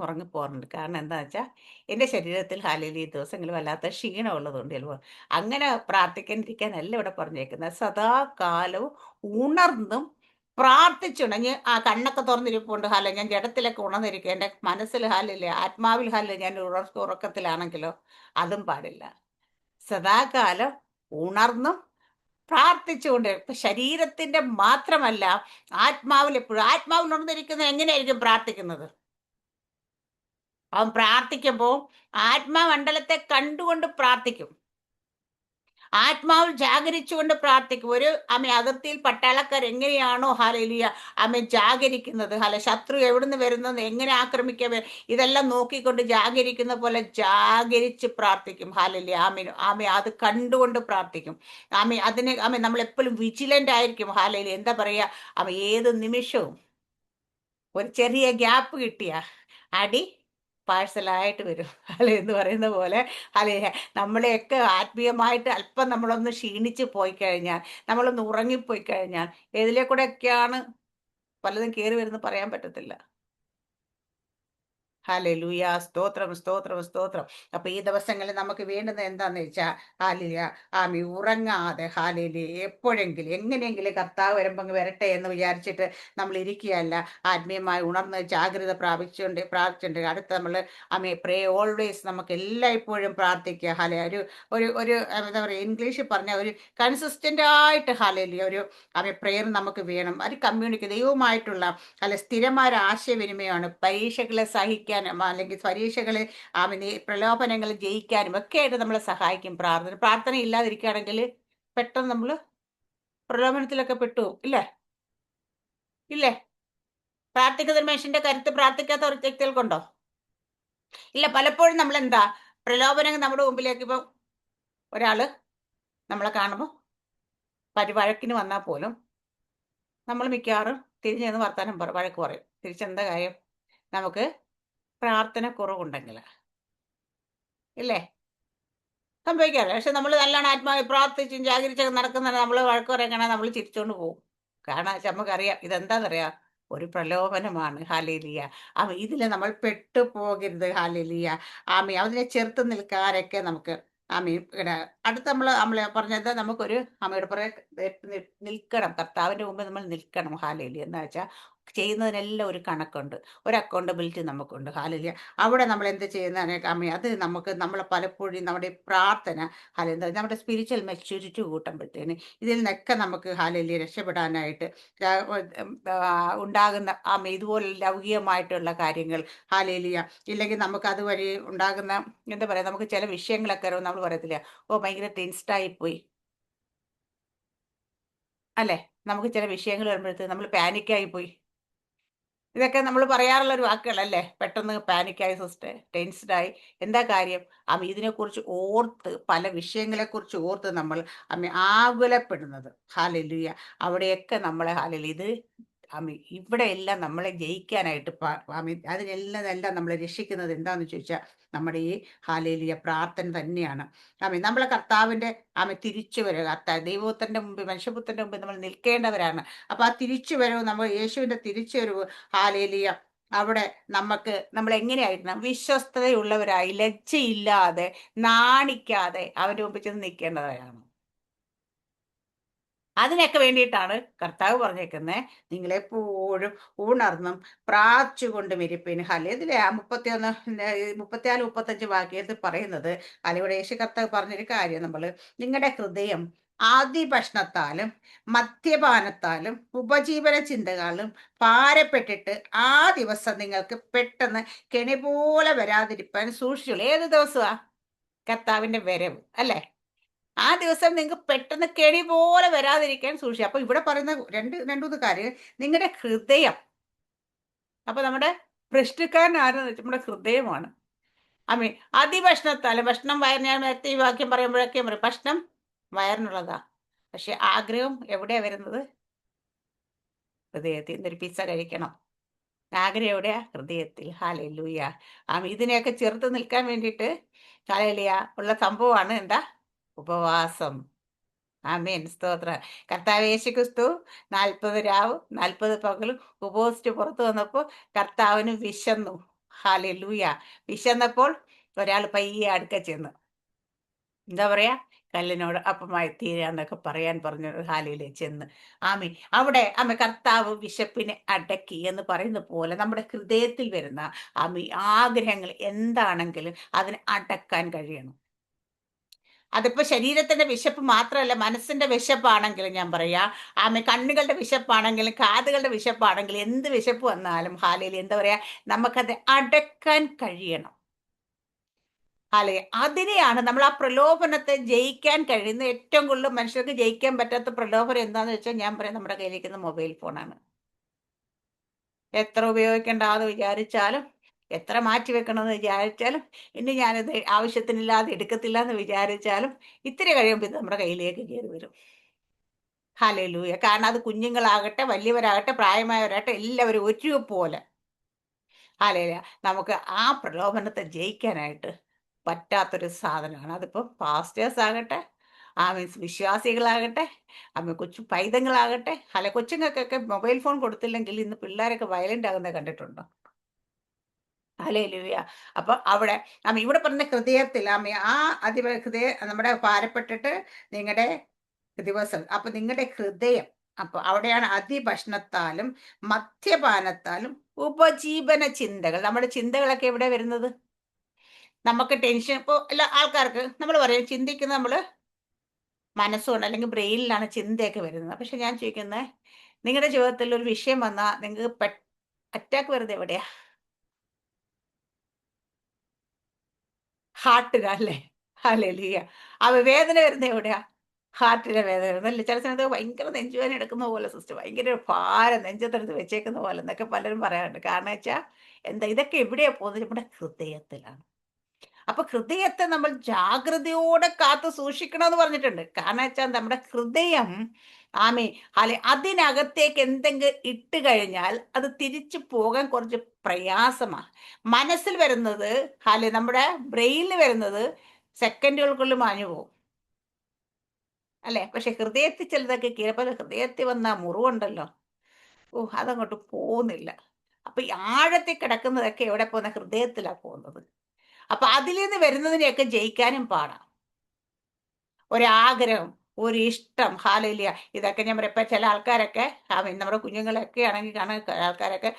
ഉറങ്ങിപ്പോറുണ്ട്. കാരണം എന്താ വെച്ചാൽ എൻ്റെ ശരീരത്തിൽ ഹാലേലൂയ ഈ ദിവസങ്ങളിൽ വല്ലാത്ത ക്ഷീണമുള്ളതുകൊണ്ട് ചിലപ്പോൾ അങ്ങനെ പ്രാർത്ഥിക്കാനിരിക്കാനല്ല ഇവിടെ പറഞ്ഞേക്കുന്നത്. സദാകാലവും ഉണർന്നും പ്രാർത്ഥിച്ചുണങ്ങി ആ കണ്ണൊക്കെ തുറന്നിരിപ്പുണ്ട്. ഹാല ഞാൻ ജഡത്തിലൊക്കെ ഉണർന്നിരിക്കുക, എൻ്റെ മനസ്സിൽ ഹാലില്ലേ, ആത്മാവിൽ ഹാലില്ല, ഞാൻ ഉറക്കത്തിലാണെങ്കിലോ അതും പാടില്ല. സദാകാലം ഉണർന്നും പ്രാർത്ഥിച്ചുകൊണ്ട്, ഇപ്പൊ ശരീരത്തിന്റെ മാത്രമല്ല, ആത്മാവിൽ എപ്പോഴും, ആത്മാവിൽ ഉണർന്നിരിക്കുന്നത് എങ്ങനെയായിരിക്കും പ്രാർത്ഥിക്കുന്നത്? അവൻ പ്രാർത്ഥിക്കുമ്പോൾ ആത്മാമണ്ഡലത്തെ കണ്ടുകൊണ്ട് പ്രാർത്ഥിക്കും, ആത്മാവിൽ ജാഗരിച്ചുകൊണ്ട് പ്രാർത്ഥിക്കും. ഒരു അതിർത്തിയിൽ പട്ടാളക്കാർ എങ്ങനെയാണോ ഹാലേലൂയ ജാഗരിക്കുന്നത്, ശത്രു എവിടുന്ന് വരുന്നത്, എങ്ങനെ ആക്രമിക്കാൻ ഇതെല്ലാം നോക്കിക്കൊണ്ട് ജാഗരിക്കുന്ന പോലെ ജാഗരിച്ച് പ്രാർത്ഥിക്കും. ഹാലേലൂയ അത് കണ്ടുകൊണ്ട് പ്രാർത്ഥിക്കും. നമ്മൾ എപ്പോഴും വിജിലന്റ് ആയിരിക്കും. ഹാലേലൂയ എന്താ പറയുക, ഏത് നിമിഷവും ഒരു ചെറിയ ഗ്യാപ്പ് കിട്ടിയ അടി പാഴ്സലായിട്ട് വരും. അല്ലെ എന്ന് പറയുന്ന പോലെ അല്ലെ, നമ്മളെയൊക്കെ ആത്മീയമായിട്ട് അല്പം നമ്മളൊന്ന് ക്ഷീണിച്ച് പോയി കഴിഞ്ഞാൽ, നമ്മളൊന്ന് ഉറങ്ങിപ്പോയി കഴിഞ്ഞാൽ ഏതിലേക്കൂടെയൊക്കെയാണ് പലതും കയറി വരുന്നത് പറയാൻ പറ്റത്തില്ല. ഹല്ലേലൂയ, സ്തോത്രം സ്തോത്രം സ്തോത്രം. അപ്പൊ ഈ ദിവസങ്ങളിൽ നമുക്ക് വേണ്ടുന്നത് എന്താന്ന് വെച്ചാൽ ഹാലേലൂയ ഉറങ്ങാതെ ഹാലേലൂയ എപ്പോഴെങ്കിലും എങ്ങനെയെങ്കിലും കർത്താവ് വരുമ്പോൾ വരട്ടെ എന്ന് വിചാരിച്ചിട്ട് നമ്മൾ ഇരിക്കുകയല്ല, ആത്മീയമായി ഉണർന്ന് ജാഗ്രത പ്രാപിച്ചുകൊണ്ട് അടുത്ത് നമ്മൾ പ്രേ ഓൾവേസ്, നമുക്ക് എല്ലായ്പ്പോഴും പ്രാർത്ഥിക്കുക. ഒരു ഒരു ഒരു എന്താ പറയുക, ഇംഗ്ലീഷിൽ പറഞ്ഞ ഒരു കൺസിസ്റ്റന്റ് ആയിട്ട് ഹാലേലൂയ ഒരു പ്രെയർ നമുക്ക് വേണം. അത് ദൈവവുമായിട്ടുള്ള സ്ഥിരമായ ആശയവിനിമയമാണ്. പരീക്ഷകളെ സഹിക്കാനും അല്ലെങ്കിൽ പരീക്ഷകളെ പ്രലോഭനങ്ങൾ ജയിക്കാനും ഒക്കെ ആയിട്ട് നമ്മളെ സഹായിക്കും പ്രാർത്ഥന ഇല്ലാതിരിക്കുകയാണെങ്കിൽ പെട്ടെന്ന് നമ്മൾ പ്രലോഭനത്തിലൊക്കെ പെട്ടു ഇല്ലേ? പ്രാർത്ഥിക്കുന്ന മനുഷ്യന്റെ കരുത്ത് പ്രാർത്ഥിക്കാത്ത ഒരു വ്യക്തികൾക്കുണ്ടോ? ഇല്ല. പലപ്പോഴും നമ്മൾ എന്താ, പ്രലോഭനങ്ങൾ നമ്മുടെ മുമ്പിലേക്ക് ഇപ്പം ഒരാള് നമ്മളെ കാണുമ്പോൾ വഴക്കിന് വന്നാൽ പോലും നമ്മൾ മിക്കവാറും തിരിഞ്ഞു നിന്ന് വർത്താനം വഴക്ക് പറയും. തിരിച്ചെന്താ കാര്യം? നമുക്ക് പ്രാർത്ഥന കുറവുണ്ടെങ്കിൽ ഇല്ലേ സംഭവിക്കാറില്ല. പക്ഷെ നമ്മൾ നല്ലോണം ആത്മാവിൽ പ്രാർത്ഥിച്ചും ജാഗരിച്ചൊക്കെ നടക്കുന്ന നമ്മൾ വഴക്ക് പറയാൻ നമ്മൾ ചിരിച്ചോണ്ട് പോകും. കാരണം നമുക്കറിയാം ഇതെന്താണെന്നറിയാം, ഒരു പ്രലോഭനമാണ്. ഹാലേലിയ ഇതിൽ നമ്മൾ പെട്ടുപോകരുത്. ഹാലേലിയ അതിനെ ചെറുത്ത് നിൽക്കാനൊക്കെ നമുക്ക് ഇവിടെ അടുത്ത് നമ്മൾ പറഞ്ഞത് നമുക്കൊരു അമ്മയുടെ പുറകെ നിൽക്കണം, കർത്താവിൻ്റെ മുമ്പ് നമ്മൾ നിൽക്കണം. ഹാലേലിയ എന്ന് വെച്ചാൽ ചെയ്യുന്നതിനെല്ലാം ഒരു കണക്കുണ്ട്, ഒരു അക്കൗണ്ടബിലിറ്റി നമുക്കുണ്ട്. ഹാലേലിയ അവിടെ നമ്മൾ എന്ത് ചെയ്യുന്നതിനൊക്കെ അത് നമ്മൾ പലപ്പോഴും നമ്മുടെ പ്രാർത്ഥന നമ്മുടെ സ്പിരിച്വൽ മെച്യൂരിറ്റി കൂട്ടുമ്പോഴത്തേന് ഇതിൽ നിന്നൊക്കെ നമുക്ക് ഹാലേലിയ രക്ഷപ്പെടാനായിട്ട് ഉണ്ടാകുന്ന ഇതുപോലെ ലൗകികമായിട്ടുള്ള കാര്യങ്ങൾ ഹാലേലിയ ഇല്ലെങ്കിൽ നമുക്ക് അതുവഴി ഉണ്ടാകുന്ന എന്താ പറയുക, നമുക്ക് ചില വിഷയങ്ങളൊക്കെ നമ്മൾ പറയത്തില്ല, ഭയങ്കര ടെൻസ്ഡായിപ്പോയി അല്ലേ, നമുക്ക് ചില വിഷയങ്ങൾ വരുമ്പോഴത്തേക്ക് നമ്മൾ പാനിക്കായിപ്പോയി. ഇതൊക്കെ നമ്മൾ പറയാറുള്ള ഒരു വാക്കുകളല്ലേ, പെട്ടെന്ന് പാനിക്കായി, സിസ്റ്റർ ടെൻസ്ഡായി. എന്താ കാര്യം? ഇതിനെക്കുറിച്ച് ഓർത്ത്, പല വിഷയങ്ങളെക്കുറിച്ച് ഓർത്ത് നമ്മൾ ആകുലപ്പെടുന്നത്. ഹാലേലൂയ അവിടെയൊക്കെ നമ്മളെ ഹാലേലൂയ ഇത് ഇവിടെ എല്ലാം നമ്മളെ ജയിക്കാനായിട്ട് അതിനെല്ലാം നമ്മളെ രക്ഷിക്കുന്നത് എന്താന്ന് ചോദിച്ചാൽ നമ്മുടെ ഈ ഹാലേലൂയ പ്രാർത്ഥന തന്നെയാണ്. നമ്മളെ കർത്താവിൻ്റെ തിരിച്ചു വരിക, ദൈവത്തിന്റെ മുമ്പിൽ, മനുഷ്യപുത്രന്റെ മുമ്പിൽ നമ്മൾ നിൽക്കേണ്ടവരാണ്. അപ്പൊ ആ തിരിച്ചു വരവ്, നമ്മൾ യേശുവിന്റെ തിരിച്ചു വരവ് ഹാലേലൂയ അവിടെ നമ്മൾ എങ്ങനെയായിരിക്കണം? വിശ്വസ്തതയുള്ളവരായി, ലജ്ജയില്ലാതെ, നാണിക്കാതെ അവന്റെ മുമ്പിൽ ചെന്ന് നിൽക്കേണ്ടവരാണ്. അതിനൊക്കെ വേണ്ടിയിട്ടാണ് കർത്താവ് പറഞ്ഞേക്കുന്നത്, നിങ്ങളെപ്പോഴും ഉണർന്നും പ്രാച്ചുകൊണ്ടും ഇരിപ്പിന്. ഇതിലെ 34 35 വാക്യത്തിൽ പറയുന്നത് ഇവിടെ യേശു കർത്താവ് പറഞ്ഞൊരു കാര്യം, നിങ്ങളുടെ ഹൃദയം ആദിഭക്ഷണത്താലും മദ്യപാനത്താലും ഉപജീവന ചിന്തകളും ഭാരപ്പെട്ടിട്ട് ആ ദിവസം നിങ്ങൾക്ക് പെട്ടെന്ന് കെണി പോലെ വരാതിരിപ്പാൻ സൂക്ഷിച്ചുള്ളൂ. ഏത് ദിവസമാ? കർത്താവിന്റെ വരവ് അല്ലേ? ആ ദിവസം നിങ്ങൾക്ക് പെട്ടെന്ന് കെണി പോലെ വരാതിരിക്കാൻ സൂക്ഷിക്കുക. അപ്പൊ ഇവിടെ പറയുന്ന രണ്ടൂന്ന് കാര്യം, നിങ്ങളുടെ ഹൃദയം. അപ്പൊ നമ്മുടെ ഭ്രഷ്ടുക്കാരൻ ആരെന്ന് വെച്ചാൽ നമ്മുടെ ഹൃദയമാണ്. ആമീൻ. അതിഭക്ഷണത്താലും, ഭക്ഷണം വയറിന്, ഞാൻ നേരത്തെ ഈ വാക്യം പറയുമ്പോഴൊക്കെ പറയും ഭക്ഷണം വയറിനുള്ളതാ, പക്ഷെ ആഗ്രഹം എവിടെയാ വരുന്നത്? ഹൃദയത്തിൽ. ഇന്നൊരു പിസ്സ കഴിക്കണം, ആഗ്രഹം എവിടെയാ? ഹൃദയത്തിൽ. ഹാലേലൂയ. ഇതിനെയൊക്കെ ചെറുത്ത് നിൽക്കാൻ വേണ്ടിയിട്ട് ഹാലേലൂയ ഉള്ള സംഭവമാണ് എന്താ? ഉപവാസം. ആമേൻ, സ്തോത്രം. കർത്താവ് യേശു ക്രിസ്തു 40 രാവും 40 പകലും ഉപവസിച്ച് പുറത്തു വന്നപ്പോൾ കർത്താവിന് വിശന്നു. ഹാലേലൂയ. വിശന്നപ്പോൾ ഒരാൾ പയ്യെ അടുക്ക ചെന്ന് എന്താ പറയാ, കല്ലിനോട് അപ്പമായി തീരാന്നൊക്കെ പറയാൻ പറഞ്ഞു. ഹാലയിലെ ചെന്ന് അവിടെ കർത്താവ് വിശപ്പിനെ അടക്കി എന്ന് പറയുന്ന പോലെ നമ്മുടെ ഹൃദയത്തിൽ വരുന്ന ആഗ്രഹങ്ങൾ എന്താണെങ്കിലും അതിനെ അടക്കാൻ കഴിയണം. അതിപ്പോ ശരീരത്തിന്റെ വിശപ്പ് മാത്രമല്ല, മനസ്സിന്റെ വിശപ്പാണെങ്കിലും ഞാൻ പറയാ, കണ്ണുകളുടെ വിശപ്പാണെങ്കിലും കാതുകളുടെ വിശപ്പാണെങ്കിലും എന്ത് വിശപ്പ് വന്നാലും ഹാലയിൽ എന്താ പറയാ, നമുക്കത് അടക്കാൻ കഴിയണം. അല്ലെ, അതിനെയാണ് നമ്മൾ ആ പ്രലോഭനത്തെ ജയിക്കാൻ കഴിയുന്ന. ഏറ്റവും കൂടുതൽ മനുഷ്യർക്ക് ജയിക്കാൻ പറ്റാത്ത പ്രലോഭനം എന്താന്ന് വെച്ചാൽ ഞാൻ പറയാം, നമ്മുടെ കയ്യിലിരിക്കുന്ന മൊബൈൽ ഫോണാണ്. എത്ര ഉപയോഗിക്കേണ്ടാന്ന് വിചാരിച്ചാലും, എത്ര മാറ്റി വെക്കണമെന്ന് വിചാരിച്ചാലും, ഇനി ഞാനിത് ആവശ്യത്തിനില്ലാതെ എടുക്കത്തില്ല എന്ന് വിചാരിച്ചാലും, ഇത്തിരി കഴിയുമ്പോൾ ഇത് നമ്മുടെ കയ്യിലേക്ക് കയറി വരും. ഹല്ലേലൂയ. കാരണം അത് കുഞ്ഞുങ്ങളാകട്ടെ വലിയവരാകട്ടെ പ്രായമായവരാകട്ടെ എല്ലാവരും ഒരുപോലെ ഹല്ലേലൂയ. നമുക്ക് ആ പ്രലോഭനത്തെ ജയിക്കാനായിട്ട് പറ്റാത്തൊരു സാധനമാണ്. അതിപ്പോൾ പാസ്റ്റേഴ്സ് ആകട്ടെ, മീൻസ് വിശ്വാസികളാകട്ടെ, കൊച്ചു പൈതങ്ങളാകട്ടെ, കൊച്ചുങ്ങൾക്കൊക്കെ മൊബൈൽ ഫോൺ കൊടുത്തില്ലെങ്കിൽ ഇന്ന് പിള്ളേരൊക്കെ വയലന്റ് ആകുന്നത് കണ്ടിട്ടുണ്ടോ? ഹല്ലേലൂയ. അപ്പൊ അവിടെ ഇവിടെ പറഞ്ഞ ഹൃദയത്തിൽ ആ ഹൃദയ നമ്മുടെ ഭാരപ്പെട്ടിട്ട് നിങ്ങളുടെ ദിവസം, അപ്പൊ നിങ്ങളുടെ ഹൃദയം, അപ്പൊ അവിടെയാണ് അതിഭക്ഷണത്താലും മദ്യപാനത്താലും ഉപജീവന ചിന്തകൾ. നമ്മുടെ ചിന്തകളൊക്കെ എവിടെ വരുന്നത്? നമുക്ക് ടെൻഷൻ, ഇപ്പോൾ എല്ലാ ആൾക്കാർക്ക് നമ്മൾ പറയും ചിന്തിക്കുന്ന നമ്മൾ മനസ്സുകൊണ്ട് അല്ലെങ്കിൽ ബ്രെയിനിലാണ് ചിന്തയൊക്കെ വരുന്നത്. പക്ഷെ ഞാൻ ചോദിക്കുന്നത്, നിങ്ങളുടെ ജീവിതത്തിൽ ഒരു വിഷയം വന്നാൽ നിങ്ങൾക്ക് അറ്റാക്ക് വരുന്നത് എവിടെയാ? ഹാർട്ടിലല്ലേ? ഹല്ലേലൂയ. വേദന വരുന്നത് എവിടെയാ? ഹാർട്ടിലെ വേദന വരുന്നല്ലേ. ചില സമയത്ത് ഭയങ്കര നെഞ്ചുവേദന എടുക്കുന്ന പോലെ സിസ്റ്റർ, ഭയങ്കര ഭാരം നെഞ്ചത്തെടുത്ത് വെച്ചേക്കുന്ന പോലെ എന്നൊക്കെ പലരും പറയാറുണ്ട്. കാരണം വെച്ചാൽ എന്താ, ഇതൊക്കെ എവിടെയാ പോകുന്നത്? നമ്മുടെ ഹൃദയത്തിലാണ്. അപ്പൊ ഹൃദയത്തെ നമ്മൾ ജാഗ്രതയോടെ കാത്തു സൂക്ഷിക്കണം എന്ന് പറഞ്ഞിട്ടുണ്ട്. കാരണം വെച്ചാൽ നമ്മുടെ ഹൃദയം ആമേ അതിനകത്തേക്ക് എന്തെങ്കിലും ഇട്ട് കഴിഞ്ഞാൽ അത് തിരിച്ചു പോകാൻ കുറച്ച് പ്രയാസമാണ്. മനസ്സിൽ വരുന്നത് നമ്മുടെ ബ്രെയിനിൽ വരുന്നത് സെക്കൻഡുകൾക്കുള്ളിൽ മാഞ്ഞു പോകും അല്ലേ? പക്ഷെ ഹൃദയത്തിൽ ചിലതൊക്കെ കീഴപ്പോൾ ഹൃദയത്തിൽ വന്ന മുറിവുണ്ടല്ലോ, അതങ്ങോട്ട് പോകുന്നില്ല. അപ്പൊ ഈ ആഴത്തിൽ കിടക്കുന്നതൊക്കെ എവിടെ പോകുന്ന? ഹൃദയത്തിലാണ് പോകുന്നത്. അപ്പൊ അതിൽ നിന്ന് വരുന്നതിനെയൊക്കെ ജയിക്കാനും പാടാം. ഒരാഗ്രഹം, ഒരു ഇഷ്ടം, ഹാലയില്ല, ഇതൊക്കെ ഞാൻ പറയാം. ഇപ്പൊ ചില ആൾക്കാരൊക്കെ നമ്മുടെ കുഞ്ഞുങ്ങളൊക്കെ ആണെങ്കിൽ കാണാൻ ആൾക്കാരൊക്കെ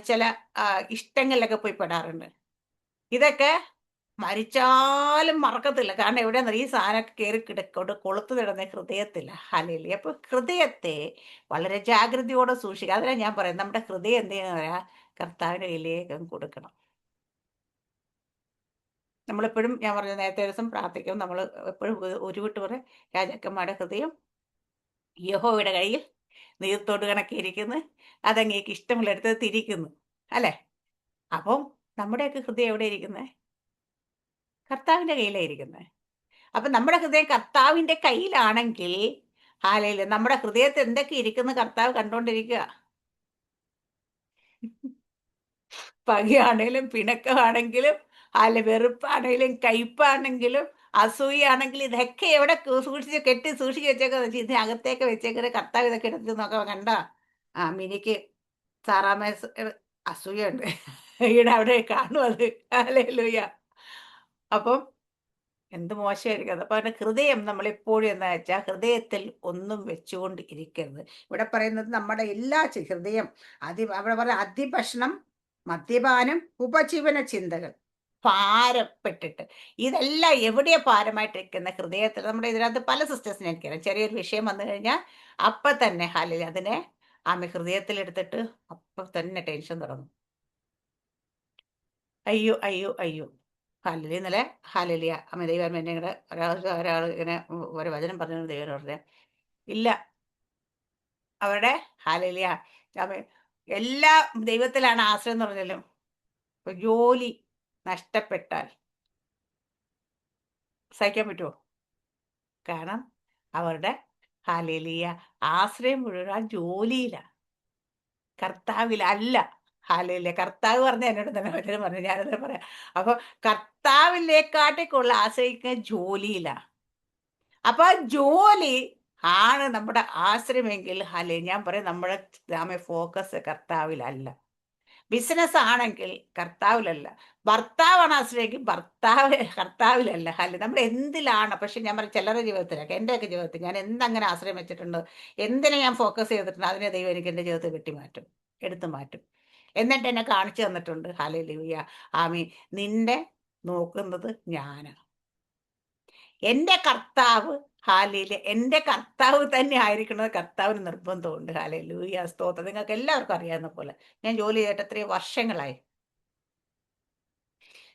ചില ഇഷ്ടങ്ങളിലൊക്കെ പോയി പെടാറുണ്ട്. ഇതൊക്കെ മരിച്ചാലും മറക്കത്തില്ല. കാരണം എവിടെയാന്ന് ഈ സാധനമൊക്കെ കയറി കൊളുത്തു കിടന്ന ഹൃദയത്തില്ല. ഹാലയില്ല. അപ്പൊ ഹൃദയത്തെ വളരെ ജാഗ്രതയോടെ സൂക്ഷിക്കുക. അതിനാ ഞാൻ പറയാം, നമ്മുടെ ഹൃദയം എന്ത് ചെയ്യുന്ന പറയാ, കർത്താവിന്റെ കയ്യിലേക്ക് കൊടുക്കണം. നമ്മളെപ്പോഴും ഞാൻ പറഞ്ഞ നേരത്തെ ദിവസം പ്രാർത്ഥിക്കും, നമ്മൾ എപ്പോഴും ഉരുവിട്ട് പറയും, രാജാക്കന്മാരുടെ ഹൃദയം യഹോവയുടെ കയ്യിൽ നീർത്തോട് കണക്കിയിരിക്കുന്നു, അതങ്ങേക്ക് ഇഷ്ടമുള്ളിടത്ത് തിരിക്കുന്നു അല്ലേ? അപ്പം നമ്മുടെയൊക്കെ ഹൃദയം എവിടെ ഇരിക്കുന്നത്? കർത്താവിൻ്റെ കയ്യിലാണ് ഇരിക്കുന്നത്. അപ്പം നമ്മുടെ ഹൃദയം കർത്താവിൻ്റെ കയ്യിലാണെങ്കിൽ ഹാലയില് നമ്മുടെ ഹൃദയത്തിൽ എന്തൊക്കെ ഇരിക്കുന്നു കർത്താവ് കണ്ടുകൊണ്ടിരിക്കുക. പകയാണേലും പിണക്കമാണെങ്കിലും വെറുപ്പാണെങ്കിലും കയ്പാണെങ്കിലും അസൂയാണെങ്കിലും ഇതൊക്കെ എവിടെ സൂക്ഷിച്ച് വെച്ചേക്കുന്നത്? ഇതിനകത്തേക്ക് വെച്ചേക്കുന്നത് കർത്താവ് ഇതൊക്കെ എടുത്ത് നോക്കാം. കണ്ട മിനിക്ക് സാറാമേസ് അസൂയുണ്ട് ഈടെ അവിടെ കാണും അത്. ഹല്ലേലൂയ. അപ്പം എന്ത് മോശമായിരിക്കും അത്. അപ്പൊ അവന്റെ ഹൃദയം നമ്മൾ എപ്പോഴും എന്താ വെച്ചാൽ ഹൃദയത്തിൽ ഒന്നും വെച്ചുകൊണ്ട് ഇരിക്കരുത്. ഇവിടെ പറയുന്നത് നമ്മുടെ എല്ലാ ഹൃദയം അവിടെ പറയാം അതിഭക്ഷണം, മദ്യപാനം, ഉപജീവന ചിന്തകൾ, ഭാരപ്പെട്ടിട്ട്. ഇതെല്ലാം എവിടെയാ ഭാരമായിട്ടിരിക്കുന്ന? ഹൃദയത്തിൽ. നമ്മുടെ ഇതിനകത്ത് പല സിസ്റ്റേഴ്സിനെ എനിക്കറിയാം, ചെറിയൊരു വിഷയം വന്നു കഴിഞ്ഞാൽ അപ്പൊ തന്നെ ഹാലിൽ അതിനെ ഹൃദയത്തിലെടുത്തിട്ട് അപ്പൊ തന്നെ ടെൻഷൻ തുടങ്ങും. അയ്യോ അയ്യോ അയ്യോ. ഹാലലി ഇന്നലെ ഹാലലിയ ദൈവം എന്നെ ഇങ്ങനെ ഒരാൾ ഇങ്ങനെ ഒരു വചനം പറഞ്ഞു. ദൈവം പറഞ്ഞ ഇല്ല, അവരുടെ ഹാലലിയ എല്ലാ ദൈവത്തിലാണ് ആശ്രയം എന്ന് പറഞ്ഞാലും ജോലി നഷ്ടപ്പെട്ടാൽ സഹിക്കാൻ പറ്റുമോ? കാരണം അവരുടെ ഹല്ലേലൂയ ആശ്രയം മുഴുവൻ ആ ജോലിയിലാണ്, കർത്താവിലല്ല. ഹല്ലേലൂയ. കർത്താവ് പറഞ്ഞ എന്നോട് തന്നെ വചനം പറഞ്ഞു, ഞാനത് പറയാം. അപ്പൊ കർത്താവിനെക്കാട്ടിക്കുള്ള ആശ്രയിക്കുന്ന ജോലിയിലാ. അപ്പൊ ആ ജോലി ആണ് നമ്മുടെ ആശ്രയമെങ്കിൽ ഞാൻ പറയും നമ്മുടെ ഫോക്കസ് കർത്താവിലല്ല. ബിസിനസ് ആണെങ്കിൽ കർത്താവിലല്ല. ഭർത്താവാണ് ആശ്രയിക്കും, കർത്താവിലല്ല. നമ്മൾ എന്തിലാണ്? പക്ഷെ ഞാൻ പറയും ചിലരുടെ ജീവിതത്തിലൊക്കെ, എൻ്റെയൊക്കെ ജീവിതത്തിൽ ഞാൻ എന്തങ്ങനെ ആശ്രയം വെച്ചിട്ടുണ്ട്, എന്തിനെ ഞാൻ ഫോക്കസ് ചെയ്തിട്ടുണ്ട്, അതിനെ ദൈവം എനിക്ക് എൻ്റെ ജീവിതത്തിൽ വെട്ടിമാറ്റും, എടുത്തു മാറ്റും. എന്നിട്ട് എന്നെ കാണിച്ചു തന്നിട്ടുണ്ട്. ഹല്ലേലൂയ. ആമീൻ. നിന്നെ നോക്കുന്നത് ഞാനാ. എൻ്റെ കർത്താവ്, ഹല്ലേലൂയ, എൻ്റെ കർത്താവ് തന്നെ ആയിരിക്കണമെന്ന് കർത്താവിന് നിർബന്ധമുണ്ട്. ഹല്ലേലൂയ, സ്തോത്രം. നിങ്ങൾക്ക് എല്ലാവർക്കും അറിയാവുന്ന പോലെ ഞാൻ ജോലി ചെയ്തിട്ട് എത്രയോ വർഷങ്ങളായി.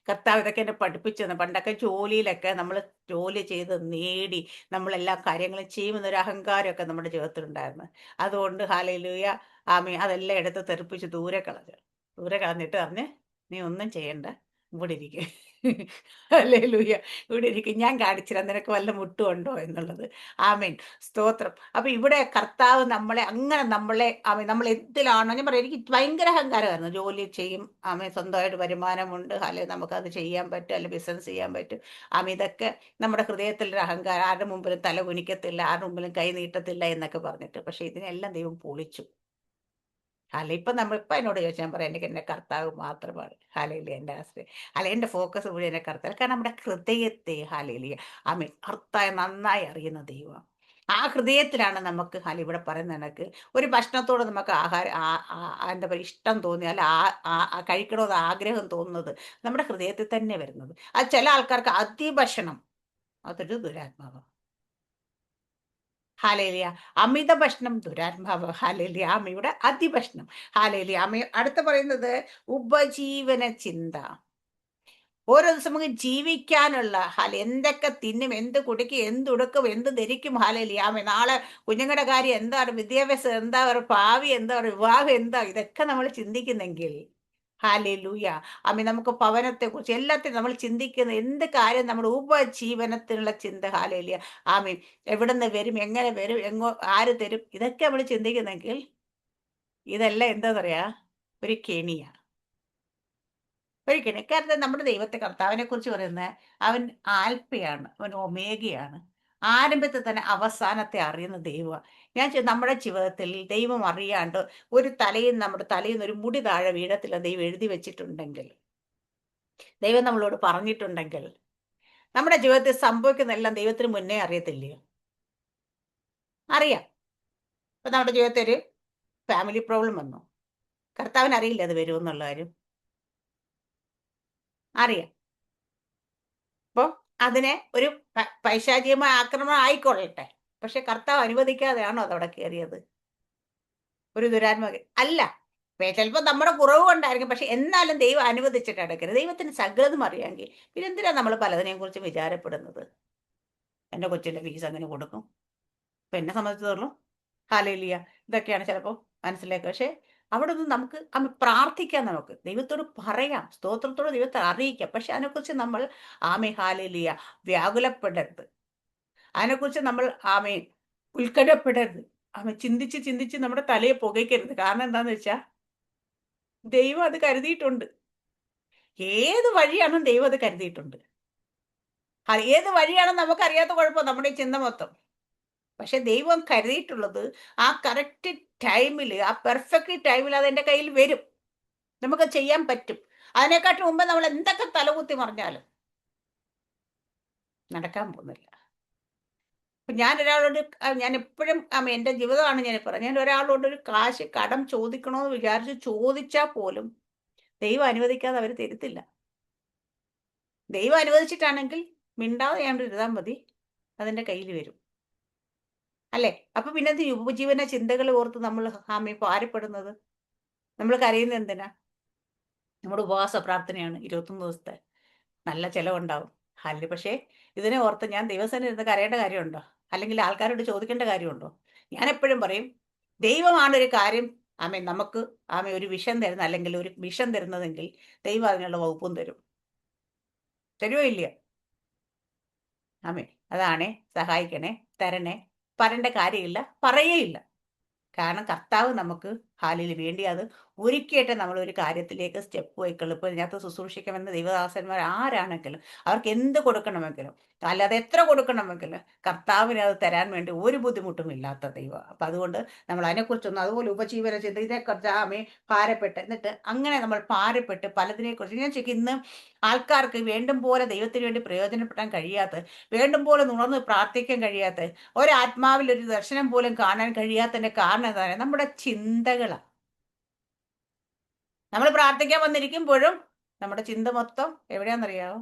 കർത്താവ് ഇതൊക്കെ എന്നെ പഠിപ്പിച്ചു തന്നു. പണ്ടൊക്കെ ജോലിയിലൊക്കെ നമ്മൾ ജോലി ചെയ്ത് നേടി നമ്മളെല്ലാ കാര്യങ്ങളും ചെയ്യുമെന്നൊരു അഹങ്കാരമൊക്കെ നമ്മുടെ ജീവിതത്തിലുണ്ടായിരുന്നു. അതുകൊണ്ട് ഹല്ലേലൂയ, ആമീൻ, അതെല്ലാം എടുത്ത് തെറിപ്പിച്ച് ദൂരെ കളഞ്ഞു. ദൂരെ കളഞ്ഞിട്ട് പറഞ്ഞ്, നീ ഒന്നും ചെയ്യണ്ട, ഇവിടെ ഇരിക്ക്. ഹല്ലേലൂയ. ഇവിടെ ഇരിക്ക്, ഞാൻ കാണിച്ചുതരാം നിനക്ക് വല്ല മുട്ടുമുണ്ടോ എന്നുള്ളത്. ആമേൻ, സ്തോത്രം. അപ്പൊ ഇവിടെ കർത്താവ് നമ്മളെ അങ്ങനെ ആമേൻ, നമ്മൾ എന്തിലാണോ, ഞാൻ പറയാം, എനിക്ക് ഭയങ്കര അഹങ്കാരമായിരുന്നു. ജോലി ചെയ്യും, ആമേൻ, സ്വന്തമായിട്ട് വരുമാനമുണ്ട്, അല്ലെ നമുക്കത് ചെയ്യാൻ പറ്റും, അല്ലെ ബിസിനസ് ചെയ്യാൻ പറ്റും. ആമേൻ, ഇതൊക്കെ നമ്മുടെ ഹൃദയത്തിലൊരു അഹങ്കാരം, ആരുടെ മുമ്പിലും തല കുനിക്കത്തില്ല, ആരുടെ മുമ്പിലും കൈ നീട്ടത്തില്ല എന്നൊക്കെ പറഞ്ഞിട്ട്. പക്ഷെ ഇതിനെല്ലാം ദൈവം പൊളിച്ചു. ഇപ്പൊ എന്നോട് ചോദിച്ചാൽ ഞാൻ പറയാം, എനിക്ക് എൻ്റെ കർത്താവ് മാത്രമാണ്. ഹല്ലേലൂയ, എൻ്റെ ആശ്രയം. എൻ്റെ ഫോക്കസ് മുഴുവൻ എൻ്റെ കർത്താവ്. കാരണം നമ്മുടെ ഹൃദയത്തെ, ഹല്ലേലൂയ, ആമേൻ, കർത്താവ് നന്നായി അറിയുന്ന ദൈവം. ആ ഹൃദയത്തിലാണ് നമുക്ക് ഇവിടെ പറയുന്ന കണക്ക് ഒരു ഭക്ഷണത്തോട് നമുക്ക് ആഹാരം എന്താ പറയുക, ഇഷ്ടം തോന്നി, അല്ല കഴിക്കണമെന്ന് ആഗ്രഹം തോന്നുന്നത് നമ്മുടെ ഹൃദയത്തിൽ തന്നെ വരുന്നത്. അത് ചില ആൾക്കാർക്ക് അതിഭക്ഷണം അതൊരു ദുരാത്മാവാണ്. ഹാലേലിയ. അമിത ഭക്ഷണം ദുരാത്മാവ്. ഹാലേലിയ. അമ്മയുടെ അതിഭക്ഷണം. ഹാലേലിയ. അമ്മ അടുത്ത പറയുന്നത് ഉപജീവന ചിന്ത. ഓരോ ദിവസം നമുക്ക് ജീവിക്കാനുള്ള എന്തൊക്കെ തിന്നും, എന്ത് കുടിക്കും, എന്തുടുക്കും, എന്ത് ധരിക്കും. ഹാലേലിയ. ആമേ, നാളെ കുഞ്ഞുങ്ങളുടെ കാര്യം എന്താണ്, വിദ്യാഭ്യാസം എന്താ, അവരുടെ ഭാവി എന്താ, അവരുടെ വിവാഹം എന്താ, ഇതൊക്കെ നമ്മൾ ചിന്തിക്കുന്നെങ്കിൽ ഹാലേലൂയ, ആമേ, നമുക്ക് ഭവനത്തെക്കുറിച്ച് എല്ലാത്തിനും നമ്മൾ ചിന്തിക്കുന്ന എന്ത് കാര്യം നമ്മുടെ ഉപജീവനത്തിനുള്ള ചിന്ത. ഹാലേലിയ. ആമേ, എവിടുന്ന് വരും, എങ്ങനെ വരും, ആര് തരും, ഇതൊക്കെ നമ്മൾ ചിന്തിക്കുന്നെങ്കിൽ ഇതെല്ലാം എന്താ പറയാ, ഒരു കെണിയാ. ഒരിക്കലും. കാരണം നമ്മുടെ ദൈവത്തെ, കർത്താവിനെ കുറിച്ച് പറയുന്നത് അവൻ ആൽഫയാണ്, അവൻ ഒമേഗയാണ്. ആരംഭത്തിൽ തന്നെ അവസാനത്തെ അറിയുന്ന ദൈവമാണ്. നമ്മുടെ ജീവിതത്തിൽ ദൈവം അറിയാണ്ട് നമ്മുടെ തലയിൽ നിന്ന് ഒരു മുടി താഴെ വീഴത്തില്ല ദൈവം എഴുതി വെച്ചിട്ടുണ്ടെങ്കിൽ, ദൈവം നമ്മളോട് പറഞ്ഞിട്ടുണ്ടെങ്കിൽ, നമ്മുടെ ജീവിതത്തിൽ സംഭവിക്കുന്നതെല്ലാം ദൈവത്തിന് മുന്നേ അറിയത്തില്ലയോ? അറിയാം. ഇപ്പൊ നമ്മുടെ ജീവിതത്തിൽ ഒരു ഫാമിലി പ്രോബ്ലം വന്നു, കർത്താവിന് അറിയില്ല അത് വരുമെന്നുള്ള കാര്യം. അറിയാം. അപ്പോൾ അതിനെ ഒരു പൈശാചികമായ ആക്രമണം ആയിക്കൊള്ളട്ടെ, പക്ഷെ കർത്താവ് അനുവദിക്കാതെയാണോ അതവിടെ കയറിയത്? ഒരു ദുരാത്മ അല്ല. ചിലപ്പോൾ നമ്മുടെ കുറവ് കൊണ്ടായിരിക്കും, പക്ഷെ എന്നാലും ദൈവം അനുവദിച്ചിട്ട് അടക്കരുത്. ദൈവത്തിന് സകലതും അറിയാമെങ്കിൽ പിന്നെ എന്തിനാണ് നമ്മൾ പലതിനെയും കുറിച്ച് വിചാരപ്പെടുന്നത്? എൻ്റെ കൊച്ചിൻ്റെ ഫീസ് അങ്ങനെ കൊടുക്കും, ഇപ്പം എന്നെ സംബന്ധിച്ചിടത്തോളം ഹാലേലിയ, ഇതൊക്കെയാണ് ചിലപ്പോൾ മനസ്സിലാക്കുക. പക്ഷെ അവിടെ നിന്ന് നമുക്ക് പ്രാർത്ഥിക്കാം, നമുക്ക് ദൈവത്തോട് പറയാം, സ്തോത്രത്തോട് ദൈവത്തെ അറിയിക്കാം. പക്ഷെ അതിനെക്കുറിച്ച് നമ്മൾ ഹാലേലിയ വ്യാകുലപ്പെടരുത്. അതിനെക്കുറിച്ച് നമ്മൾ ഉത്കണ്ഠപ്പെടരുത്. ചിന്തിച്ച് ചിന്തിച്ച് നമ്മുടെ തലയെ പുകയ്ക്കരുത്. കാരണം എന്താന്ന് വെച്ചാൽ ദൈവം അത് കരുതിയിട്ടുണ്ട്. ഏത് വഴിയാണെന്ന് ദൈവം അത് കരുതിയിട്ടുണ്ട്. ഏത് വഴിയാണെന്ന് നമുക്കറിയാത്ത കുഴപ്പം നമ്മുടെ ഈ ചിന്ത മൊത്തം. പക്ഷെ ദൈവം കരുതിയിട്ടുള്ളത് ആ കറക്റ്റ് ടൈമിൽ, ആ പെർഫെക്റ്റ് ടൈമിൽ അത് എൻ്റെ കയ്യിൽ വരും, നമുക്ക് ചെയ്യാൻ പറ്റും. അതിനെക്കാട്ടും മുമ്പ് നമ്മൾ എന്തൊക്കെ തലകുത്തി മറിഞ്ഞാലും നടക്കാൻ പോകുന്നില്ല. അപ്പം ഞാൻ എപ്പോഴും എൻ്റെ ജീവിതമാണ് ഞാൻ പറഞ്ഞത്, ഞാൻ ഒരാളോട് ഒരു കാശ് കടം ചോദിക്കണമെന്ന് വിചാരിച്ച് ചോദിച്ചാൽ പോലും ദൈവം അനുവദിക്കാതെ അവർ തരത്തില്ല. ദൈവം അനുവദിച്ചിട്ടാണെങ്കിൽ മിണ്ടാതെ ഞാൻ ഇരുന്നാൽ മതി, അതിൻ്റെ കയ്യിൽ വരും. അല്ലേ? അപ്പൊ പിന്നെ ഉപജീവന ചിന്തകൾ ഓർത്ത് നമ്മൾ ഭാരപ്പെടുന്നത്? നമ്മൾ കരയുന്നത് എന്തിനാ? നമ്മുടെ ഉപവാസ പ്രാർത്ഥനയാണ് 21 ദിവസത്തെ, നല്ല ചിലവുണ്ടാവും. പക്ഷേ ഇതിനെ ഓർത്ത് ഞാൻ ദിവസം ഇരുന്ന് കരയേണ്ട കാര്യമുണ്ടോ? അല്ലെങ്കിൽ ആൾക്കാരോട് ചോദിക്കേണ്ട കാര്യമുണ്ടോ? ഞാൻ എപ്പോഴും പറയും, ദൈവമാണ് ഒരു കാര്യം നമുക്ക് ഒരു വിഷം തരുന്ന, അല്ലെങ്കിൽ ഒരു വിഷം തരുന്നതെങ്കിൽ ദൈവം അതിനുള്ള വകുപ്പും തരും. തരുമോ ഇല്ല? ആമേൻ. അതാണേ, സഹായിക്കണേ, തരണേ, പറയേണ്ട കാര്യമില്ല, പറയേയില്ല. കാരണം കർത്താവ് നമുക്ക് വേണ്ടി അത് ഒരുക്കിയിട്ട് നമ്മളൊരു കാര്യത്തിലേക്ക് സ്റ്റെപ്പ് വയ്ക്കുള്ളൂ. ഇപ്പോൾ ഇതിനകത്ത് ശുശ്രൂഷിക്കുമെന്ന് ദൈവദാസന്മാർ ആരാണെങ്കിലും അവർക്ക് എന്ത് കൊടുക്കണമെങ്കിലും, അല്ലാതെ എത്ര കൊടുക്കണമെങ്കിലും കർത്താവിന് അത് തരാൻ വേണ്ടി ഒരു ബുദ്ധിമുട്ടും ഇല്ലാത്ത ദൈവം. അപ്പം അതുകൊണ്ട് നമ്മൾ അതിനെക്കുറിച്ചൊന്നും, അതുപോലെ ഉപജീവന ചിന്ത, ഇതിനെക്കുറിച്ച് ഭാരപ്പെട്ട്, എന്നിട്ട് അങ്ങനെ നമ്മൾ ഭാരപ്പെട്ട് പലതിനെക്കുറിച്ച് ഞാൻ ചോദിക്കും, ഇന്ന് ആൾക്കാർക്ക് വേണ്ടും പോലെ ദൈവത്തിന് വേണ്ടി പ്രയോജനപ്പെടാൻ കഴിയാത്ത, വേണ്ടും പോലെ നുണർന്ന് പ്രാർത്ഥിക്കാൻ കഴിയാത്ത, ഒരാത്മാവിൽ ഒരു ദർശനം പോലും കാണാൻ കഴിയാത്തതിന്റെ കാരണം എന്താണ്? നമ്മുടെ ചിന്തകളാണ്. നമ്മൾ പ്രാർത്ഥിക്കാൻ വന്നിരിക്കുമ്പോഴും നമ്മുടെ ചിന്ത മൊത്തം എവിടെയാണെന്നറിയാമോ?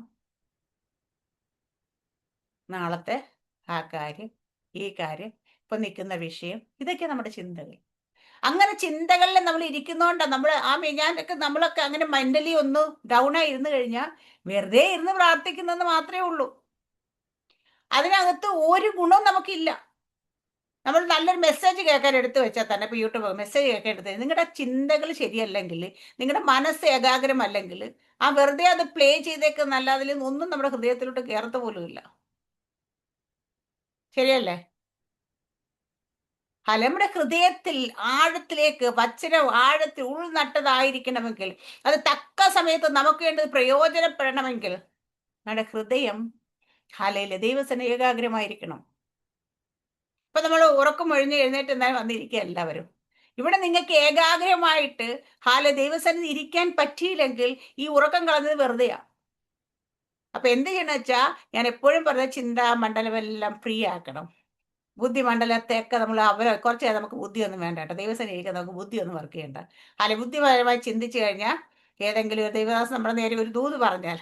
നാളത്തെ ആ കാര്യം, ഈ കാര്യം, ഇപ്പൊ നിൽക്കുന്ന വിഷയം, ഇതൊക്കെ നമ്മുടെ ചിന്തകൾ. അങ്ങനെ ചിന്തകളിൽ നമ്മൾ ഇരിക്കുന്നോണ്ടാണ് നമ്മൾ നമ്മളൊക്കെ അങ്ങനെ മെന്റലി ഒന്ന് ഡൗൺ ആയി ഇരുന്ന് കഴിഞ്ഞാൽ വെറുതെ ഇരുന്ന് പ്രാർത്ഥിക്കുന്നെന്ന് മാത്രമേ ഉള്ളൂ. അതിനകത്ത് ഒരു ഗുണവും നമുക്കില്ല. നമ്മൾ നല്ലൊരു മെസ്സേജ് കേൾക്കാൻ എടുത്തു വെച്ചാൽ തന്നെ, ഇപ്പോൾ യൂട്യൂബ് മെസ്സേജ് കേൾക്കാൻ എടുത്ത്, നിങ്ങളുടെ ചിന്തകൾ ശരിയല്ലെങ്കിൽ, നിങ്ങളുടെ മനസ്സ് ഏകാഗ്രമല്ലെങ്കിൽ, ആ വെറുതെ അത് പ്ലേ ചെയ്തേക്കുന്നല്ല, അതിൽ ഒന്നും നമ്മുടെ ഹൃദയത്തിലോട്ട് കയറത്ത പോലും ഇല്ല. ശരിയല്ലേ? നമ്മുടെ ഹൃദയത്തിൽ ആഴത്തിലേക്ക് വചനം ആഴത്തിൽ ഉൾനട്ടതായിരിക്കണമെങ്കിൽ, അത് തക്ക സമയത്ത് നമുക്ക് വേണ്ടി പ്രയോജനപ്പെടണമെങ്കിൽ, നമ്മുടെ ഹൃദയം ദൈവത്തിന് ഏകാഗ്രമായിരിക്കണം. ഇപ്പൊ നമ്മൾ ഉറക്കം ഒഴിഞ്ഞ് എഴുന്നേറ്റ് എന്നാൽ വന്നിരിക്കുക എല്ലാവരും. ഇവിടെ നിങ്ങൾക്ക് ഏകാഗ്രമായിട്ട് ദൈവസന്നിധി ഇരിക്കാൻ പറ്റിയില്ലെങ്കിൽ ഈ ഉറക്കം കളഞ്ഞത് വെറുതെയാ. അപ്പൊ എന്ത് ചെയ്യണം വെച്ചാ, ഞാൻ എപ്പോഴും പറഞ്ഞ ചിന്താമണ്ഡലമെല്ലാം ഫ്രീ ആക്കണം. ബുദ്ധിമണ്ഡലത്തെയൊക്കെ നമ്മൾ കുറച്ച് നേരം നമുക്ക് ബുദ്ധിയൊന്നും വേണ്ട കേട്ടോ. ദൈവസന്നിധി ഇരിക്കാൻ നമുക്ക് ബുദ്ധിയൊന്നും വർക്ക് ചെയ്യണ്ട. ബുദ്ധിപരമായി ചിന്തിച്ചു കഴിഞ്ഞാൽ, ഏതെങ്കിലും ഒരു ദൈവദാസൻ നമ്മുടെ നേരെ ഒരു ദൂത് പറഞ്ഞാൽ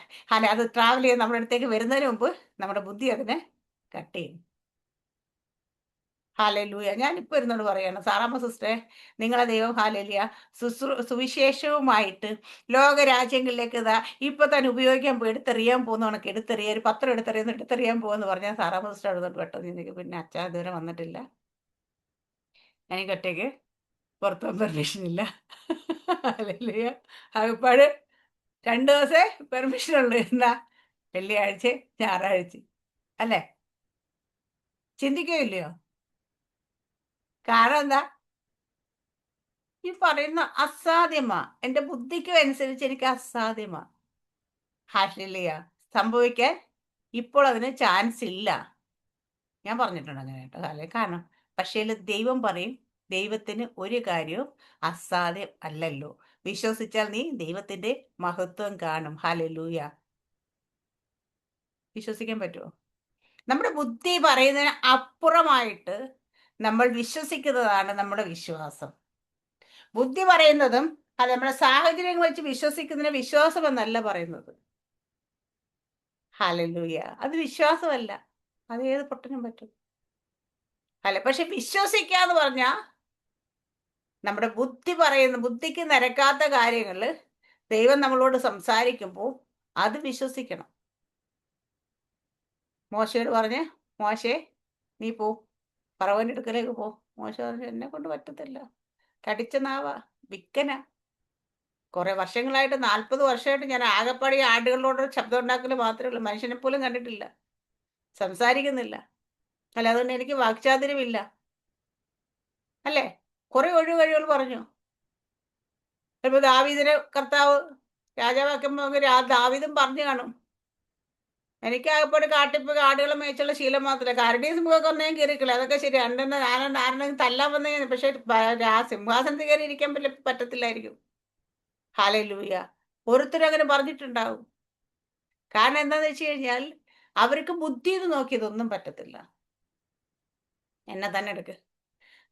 അത് ട്രാവൽ ചെയ്ത് നമ്മുടെ അടുത്തേക്ക് വരുന്നതിന് മുമ്പ് നമ്മുടെ ബുദ്ധി അതിനെ കട്ട് ചെയ്യും. ഹാലലൂയ. ഞാനിപ്പോൾ ഇരുന്നോട് പറയാണ്, സാറാമ്മ സിസ്റ്ററെ, നിങ്ങളെ ദൈവം സുവിശേഷവുമായിട്ട് ലോകരാജ്യങ്ങളിലേക്ക് ഇപ്പൊ തന്നെ ഉപയോഗിക്കാൻ എടുത്തെറിയാൻ പോകുന്ന കണക്ക് എടുത്തെറിയാൻ, ഒരു പത്രം എടുത്തെറിയാൻ പോകുമെന്ന് പറഞ്ഞാൽ സാറാമ്മ സിസ്റ്റർ എടുത്തോട്ട് പെട്ടെന്ന് എനിക്ക്, പിന്നെ അച്ഛാ ഇതുവരെ വന്നിട്ടില്ല, എനിക്ക് ഒറ്റയ്ക്ക് പുറത്തു പോകാൻ പെർമിഷൻ ഇല്ല. ഹാലലൂയ. അകപ്പാട് 2 ദിവസേ പെർമിഷൻ ഉള്ളൂ. എന്താ? വെള്ളിയാഴ്ച, ഞായറാഴ്ച. അല്ലേ? ചിന്തിക്കുകയില്ലയോ? കാരണം എന്താ? ഈ പറയുന്ന അസാധ്യമാ. എൻ്റെ ബുദ്ധിക്കും അനുസരിച്ച് എനിക്ക് അസാധ്യമാ. ഹാലലൂയ. സംഭവിക്കാൻ ഇപ്പോൾ അതിന് ചാൻസ് ഇല്ല. ഞാൻ പറഞ്ഞിട്ടുണ്ട് അങ്ങനെ കേട്ടോ. കാരണം പക്ഷേ ദൈവം പറയും, ദൈവത്തിന് ഒരു കാര്യവും അസാധ്യം അല്ലല്ലോ. വിശ്വസിച്ചാൽ നീ ദൈവത്തിന്റെ മഹത്വം കാണും. ഹാലലൂയ. വിശ്വസിക്കാൻ പറ്റുമോ? നമ്മുടെ ബുദ്ധി പറയുന്നതിന് അപ്പുറമായിട്ട് നമ്മൾ വിശ്വസിക്കുന്നതാണ് നമ്മുടെ വിശ്വാസം. ബുദ്ധി പറയുന്നതും നമ്മുടെ സാഹചര്യങ്ങൾ വെച്ച് വിശ്വസിക്കുന്നതിന് വിശ്വാസം എന്നല്ല പറയുന്നത്. ഹല്ലേലൂയ. അത് വിശ്വാസമല്ല. അത് ഏത് പൊട്ടനും പറ്റും. പക്ഷെ വിശ്വസിക്കാന്ന് പറഞ്ഞാ നമ്മുടെ ബുദ്ധിക്ക് നിരക്കാത്ത കാര്യങ്ങൾ ദൈവം നമ്മളോട് സംസാരിക്കുമ്പോൾ അത് വിശ്വസിക്കണം. മോശയോട് പറഞ്ഞ്, മോശേ നീ പോ, ഫറവോന്റെ അടുക്കലേക്ക് പോ. മോശ പറഞ്ഞു, എന്നെ കൊണ്ട് പറ്റത്തില്ല, തടിച്ച നാവാ, വിക്കന. കുറെ വർഷങ്ങളായിട്ട്, 40 വർഷമായിട്ട് ഞാൻ ആകെപ്പാടി ആടുകളോട് ശബ്ദം ഉണ്ടാക്കൽ മാത്രമേ ഉള്ളൂ. മനുഷ്യനെ പോലും കണ്ടിട്ടില്ല, സംസാരിക്കുന്നില്ല. അതുകൊണ്ട് എനിക്ക് വാക്ചാതുര്യമില്ല. അല്ലേ? കുറെ ഒഴിവുകഴിവുകൾ പറഞ്ഞു. ഇപ്പൊ ദാവീദിനെ കർത്താവ് രാജാവാക്കുമ്പോൾ ദാവീദും പറഞ്ഞു കാണും, എനിക്ക് ആകെപ്പാട് കാട്ടിപ്പോയി ആടുകളെ മേച്ചുള്ള ശീലം മാത്രമല്ല, കരടി സിംഹമൊക്കെ ഒന്നേം കയറിക്കില്ല, അതൊക്കെ ശരി. ആരെങ്കിലും തല്ലാൻ വന്നു, പക്ഷെ സിംഹാസനത്തിൽ കയറി ഇരിക്കാൻ പറ്റത്തില്ലായിരിക്കും. ഹല്ലേലൂയ. ഓരോരുത്തരും അങ്ങനെ പറഞ്ഞിട്ടുണ്ടാവും. കാരണം എന്താന്ന് വെച്ച് കഴിഞ്ഞാൽ അവർക്ക് ബുദ്ധി നോക്കിയതൊന്നും പറ്റത്തില്ല. എന്നെ തന്നെ എടുക്ക്.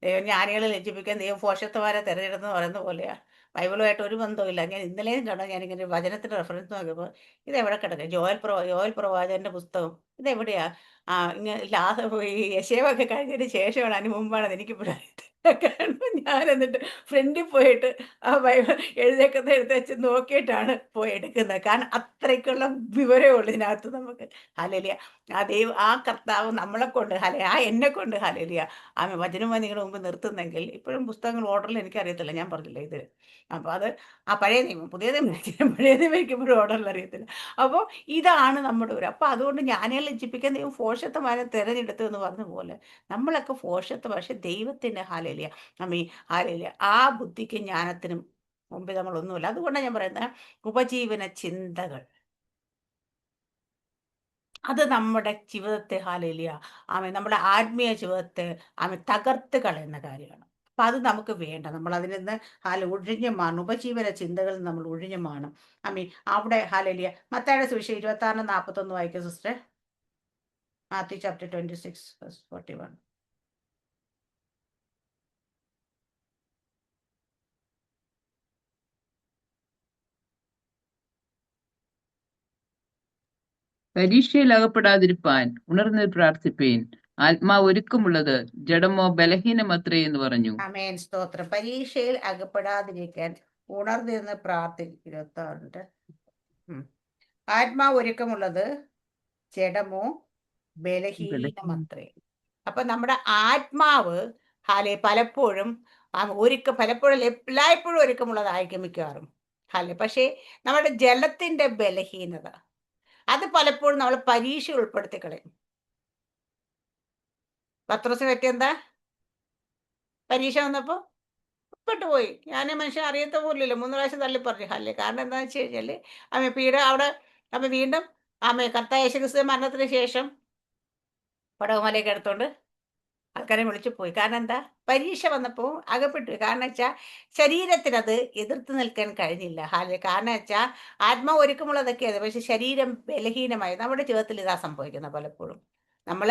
ദൈവം ജ്ഞാനികളെ ലജ്ജിപ്പിക്കാൻ ദൈവം ഭോഷത്വമാരെ തിരഞ്ഞെടുത്തെന്ന് പറയുന്ന പോലെയാ. ബൈബിളുമായിട്ട് ഒരു ബന്ധവുമില്ല. ഞാൻ ഇന്നലെയും കണ്ടു, ഞാനിങ്ങനെ വചനത്തിന്റെ റെഫറൻസ് നോക്കിയപ്പോൾ ഇതെവിടെ കിടക്കുക? യോയൽ പ്രവാചകന്റെ പുസ്തകം ഇതെവിടെയാ? ഇങ്ങനെ യശേവൊക്കെ കഴിഞ്ഞതിന് ശേഷമാണ്, അതിന് മുമ്പാണ് എനിക്കിപ്പോഴായത്. കാണുമ്പോൾ ഞാൻ എന്നിട്ട് ഫ്രണ്ടിൽ പോയിട്ട് ആ എഴുതേക്കുന്നത് എടുത്ത് വെച്ച് നോക്കിയിട്ടാണ് പോയി എടുക്കുന്നത്. കാരണം അത്രയ്ക്കുള്ള വിവരമേ ഉള്ളൂ ഇതിനകത്ത് നമുക്ക്. ഹല്ലേലൂയ. ആ ദൈവം, ആ കർത്താവ് നമ്മളെ കൊണ്ട് ആ എന്നെ കൊണ്ട് ഹല്ലേലൂയ വചനമായി നിങ്ങളുടെ മുമ്പ് നിർത്തുന്നെങ്കിൽ, ഇപ്പോഴും പുസ്തകങ്ങൾ ഓർഡറിൽ എനിക്കറിയത്തില്ല, ഞാൻ പറഞ്ഞില്ല ഇത്. അപ്പോൾ അത് ആ പഴയ നിയമം, പുതിയ നിയമം എനിക്കറിയാം, പഴയ നിയമം എനിക്കിപ്പോഴും ഓർഡറിൽ അറിയത്തില്ല. അപ്പോൾ ഇതാണ് നമ്മുടെ ഒരു, അപ്പോൾ അതുകൊണ്ട് ഞാനേ ലജ്ജിപ്പിക്കാൻ ദൈവം ഭോഷത്വമായി തിരഞ്ഞെടുത്തു എന്ന് പറഞ്ഞ പോലെ നമ്മളൊക്കെ ഭോഷത്വം, പക്ഷെ ദൈവത്തിൻ്റെ ഹല്ലേലൂയ അമ്മീ ഹല്ലേലൂയ ആ ബുദ്ധിക്കും ജ്ഞാനത്തിനും മുമ്പിൽ നമ്മളൊന്നുമില്ല. അതുകൊണ്ടാണ് ഞാൻ പറയുന്നത്, ഉപജീവന ചിന്തകൾ അത് നമ്മുടെ ജീവിതത്തെ ഹല്ലേലൂയ നമ്മുടെ ആത്മീയ ജീവിതത്തെ തകർത്ത് കളയുന്ന കാര്യമാണ്. അപ്പം അത് നമുക്ക് വേണ്ട. നമ്മൾ അതിൽ നിന്ന് ഒഴിഞ്ഞു മാറണം. ഉപജീവന ചിന്തകളിൽ നമ്മൾ ഒഴിഞ്ഞു മാറണം. അവിടെ ഹല്ലേലൂയ. മത്തായിയുടെ സുവിശേഷം 26:41 വായിക്കും സിസ്റ്റർ. Matthew chapter 26:41. പരീക്ഷയിൽ അകപ്പെടാതിരിപ്പാൻ ഉണർന്ന് പ്രാർത്ഥിപ്പീൻ. ആത്മാവ് ഒരുക്കമുള്ളത്, ജഡമോ ബലഹീനമത്രേ എന്ന് പറഞ്ഞു. ആമേൻ, സ്തോത്രം. പരീക്ഷയിൽ അകപ്പെടാതിരിക്കാൻ ഉണർന്നിരുന്ന് പ്രാർത്ഥിക്കും. 26. ആത്മാവ് ഒരുക്കമുള്ളത്, ജഡമോ ബലഹീനമത്രേ. അപ്പൊ നമ്മുടെ ആത്മാവ് പലപ്പോഴും പലപ്പോഴും എല്ലായ്പ്പോഴും ഒരുക്കമുള്ളതായിരിക്കും മിക്കവാറും. പക്ഷേ നമ്മുടെ ജലത്തിന്റെ ബലഹീനത അത് പലപ്പോഴും നമ്മൾ പരീക്ഷ ഉൾപ്പെടുത്തി കളയും. പത്രോസിന് പറ്റിയെന്താ? പരീക്ഷ വന്നപ്പോ പെട്ടുപോയി. ഞാൻ മനുഷ്യൻ അറിയത്ത പോലില്ല, 3 പ്രാവശ്യം തള്ളി പറഞ്ഞു. കാരണം എന്താണെന്ന് വെച്ച് കഴിഞ്ഞാൽ പീഡ അവിടെ വീണ്ടും കർത്താവ് യേശുക്രിസ്തു മരണത്തിന് ശേഷം പടവുമലയൊക്കെ എടുത്തോണ്ട് ആൾക്കാരെ വിളിച്ചു പോയി. കാരണം എന്താ? പരീക്ഷ വന്നപ്പോൾ അകപ്പെട്ടു. കാരണം വെച്ചാൽ ശരീരത്തിനത് എതിർത്ത് നിൽക്കാൻ കഴിഞ്ഞില്ല. കാരണം വെച്ചാൽ ആത്മാവ് ഒരുക്കമുള്ളതൊക്കെയാണ്, പക്ഷെ ശരീരം ബലഹീനമായി. നമ്മുടെ ജീവിതത്തിൽ ഇതാ സംഭവിക്കുന്നത്. പലപ്പോഴും നമ്മൾ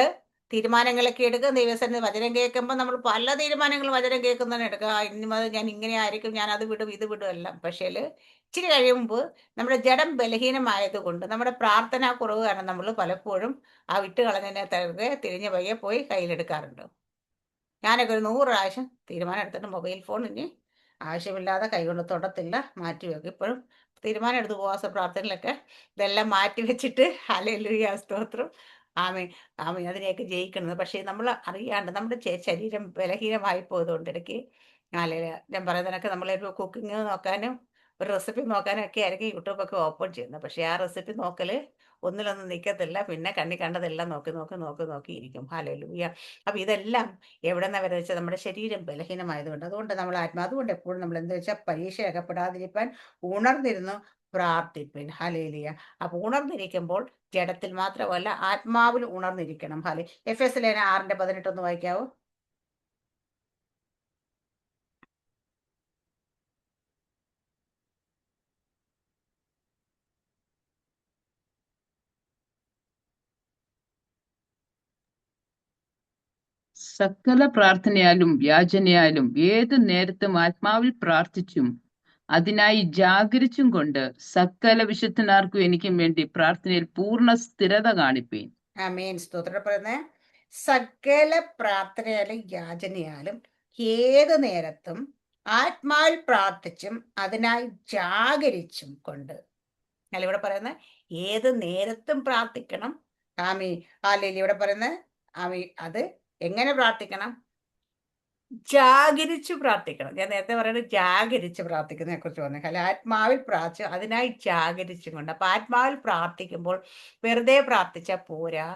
തീരുമാനങ്ങളൊക്കെ എടുക്കുക, ദൈവസന്നിധി വചനം കേൾക്കുമ്പോൾ നമ്മൾ പല തീരുമാനങ്ങളും വചനം കേൾക്കുന്നതാണ് എടുക്കുക. ഇനി മുതൽ ഞാൻ ഇങ്ങനെ ആയിരിക്കും, ഞാൻ അത് വിടും ഇത് വിടും എല്ലാം. പക്ഷേ ഇച്ചിരി കഴിയുമ്പോൾ നമ്മുടെ ജഡം ബലഹീനമായതുകൊണ്ട് നമ്മുടെ പ്രാർത്ഥനാ കുറവ് കാരണം നമ്മൾ പലപ്പോഴും ആ വിട്ട് കളഞ്ഞതിനെ തിരിഞ്ഞ് പയ്യെ പോയി കയ്യിലെടുക്കാറുണ്ട്. ഞാനൊക്കെ ഒരു 100 പ്രാവശ്യം തീരുമാനം എടുത്തിട്ട് മൊബൈൽ ഫോൺ ഇനി ആവശ്യമില്ലാതെ കൈകൊണ്ട് തൊടത്തില്ല, മാറ്റി വെക്കും. ഇപ്പോഴും തീരുമാനം എടുത്ത് ഉപവാസ പ്രാർത്ഥനയിലൊക്കെ ഇതെല്ലാം മാറ്റി വെച്ചിട്ട് ഹല്ലേലൂയ സ്തോത്രം ആമേൻ ആമേൻ അതിനെയൊക്കെ ജയിക്കുന്നത്. പക്ഷേ നമ്മൾ അറിയാണ്ട് നമ്മുടെ ശരീരം ബലഹീനമായി പോയതുകൊണ്ട് ഇടയ്ക്ക് ഞാൻ പറയുന്നതിനൊക്കെ നമ്മളൊരു കുക്കിംഗ് നോക്കാനും ഒരു റെസിപ്പി നോക്കാനും ഒക്കെ ആയിരിക്കും യൂട്യൂബൊക്കെ ഓപ്പൺ ചെയ്യുന്നത്. പക്ഷേ ആ റെസിപ്പി നോക്കൽ ഒന്നിലൊന്നും നിൽക്കത്തില്ല. പിന്നെ കണ്ണി കണ്ടതെല്ലാം നോക്കി നോക്കി നോക്കി നോക്കിയിരിക്കും. ഹല്ലേലൂയ. അപ്പം ഇതെല്ലാം എവിടെ നിന്നാണ് വരുന്നത് വെച്ചാൽ നമ്മുടെ ശരീരം ബലഹീനമായതുകൊണ്ട്. അതുകൊണ്ട് നമ്മൾ അതുകൊണ്ട് എപ്പോഴും നമ്മൾ എന്താ വെച്ചാൽ പരീക്ഷ അകപ്പെടാതിരിക്കാൻ ഉണർന്നിരുന്നു പ്രാർത്ഥിപ്പിൻ. ഹല്ലേലൂയ. അപ്പോൾ ഉണർന്നിരിക്കുമ്പോൾ ജഡത്തിൽ മാത്രമല്ല ആത്മാവിൽ ഉണർന്നിരിക്കണം. എഫെസ്യ ലേഖനം 6:18 ഒന്ന് വായിക്കാവോ? സകല പ്രാർത്ഥനയാലും യാചനയാലും ഏതു നേരത്തും ആത്മാവിൽ പ്രാർത്ഥിച്ചും അതിനായി ജാഗരിച്ചും കൊണ്ട് സകല വിശുദ്ധന്മാർക്കും എനിക്കും വേണ്ടി പ്രാർത്ഥനയിൽ പൂർണ്ണ സ്ഥിരത കാണിപ്പീൻ. ആമേൻ സ്തോത്രം. പറയുന്നത് സകല പ്രാർത്ഥനയാലും യാചനയാലും ഏത് നേരത്തും ആത്മാവിൽ പ്രാർത്ഥിച്ചും അതിനായി ജാഗരിച്ചും കൊണ്ട്. ഇവിടെ പറയുന്നത് ഏത് നേരത്തും പ്രാർത്ഥിക്കണം. ആമീ ഹാലേലൂയ. ഇവിടെ പറയുന്നത് അത് എങ്ങനെ പ്രാർത്ഥിക്കണം? ജാഗരിച്ചു പ്രാർത്ഥിക്കണം. ഞാൻ നേരത്തെ പറയുന്നത് ജാഗരിച്ച് പ്രാർത്ഥിക്കുന്നതിനെ കുറിച്ച് പറഞ്ഞു. ആത്മാവിൽ പ്രാർത്ഥിച്ചു അതിനായി ജാഗരിച്ചും കൊണ്ട്. അപ്പൊ ആത്മാവിൽ പ്രാർത്ഥിക്കുമ്പോൾ വെറുതെ പ്രാർത്ഥിച്ചാൽ പോരാ,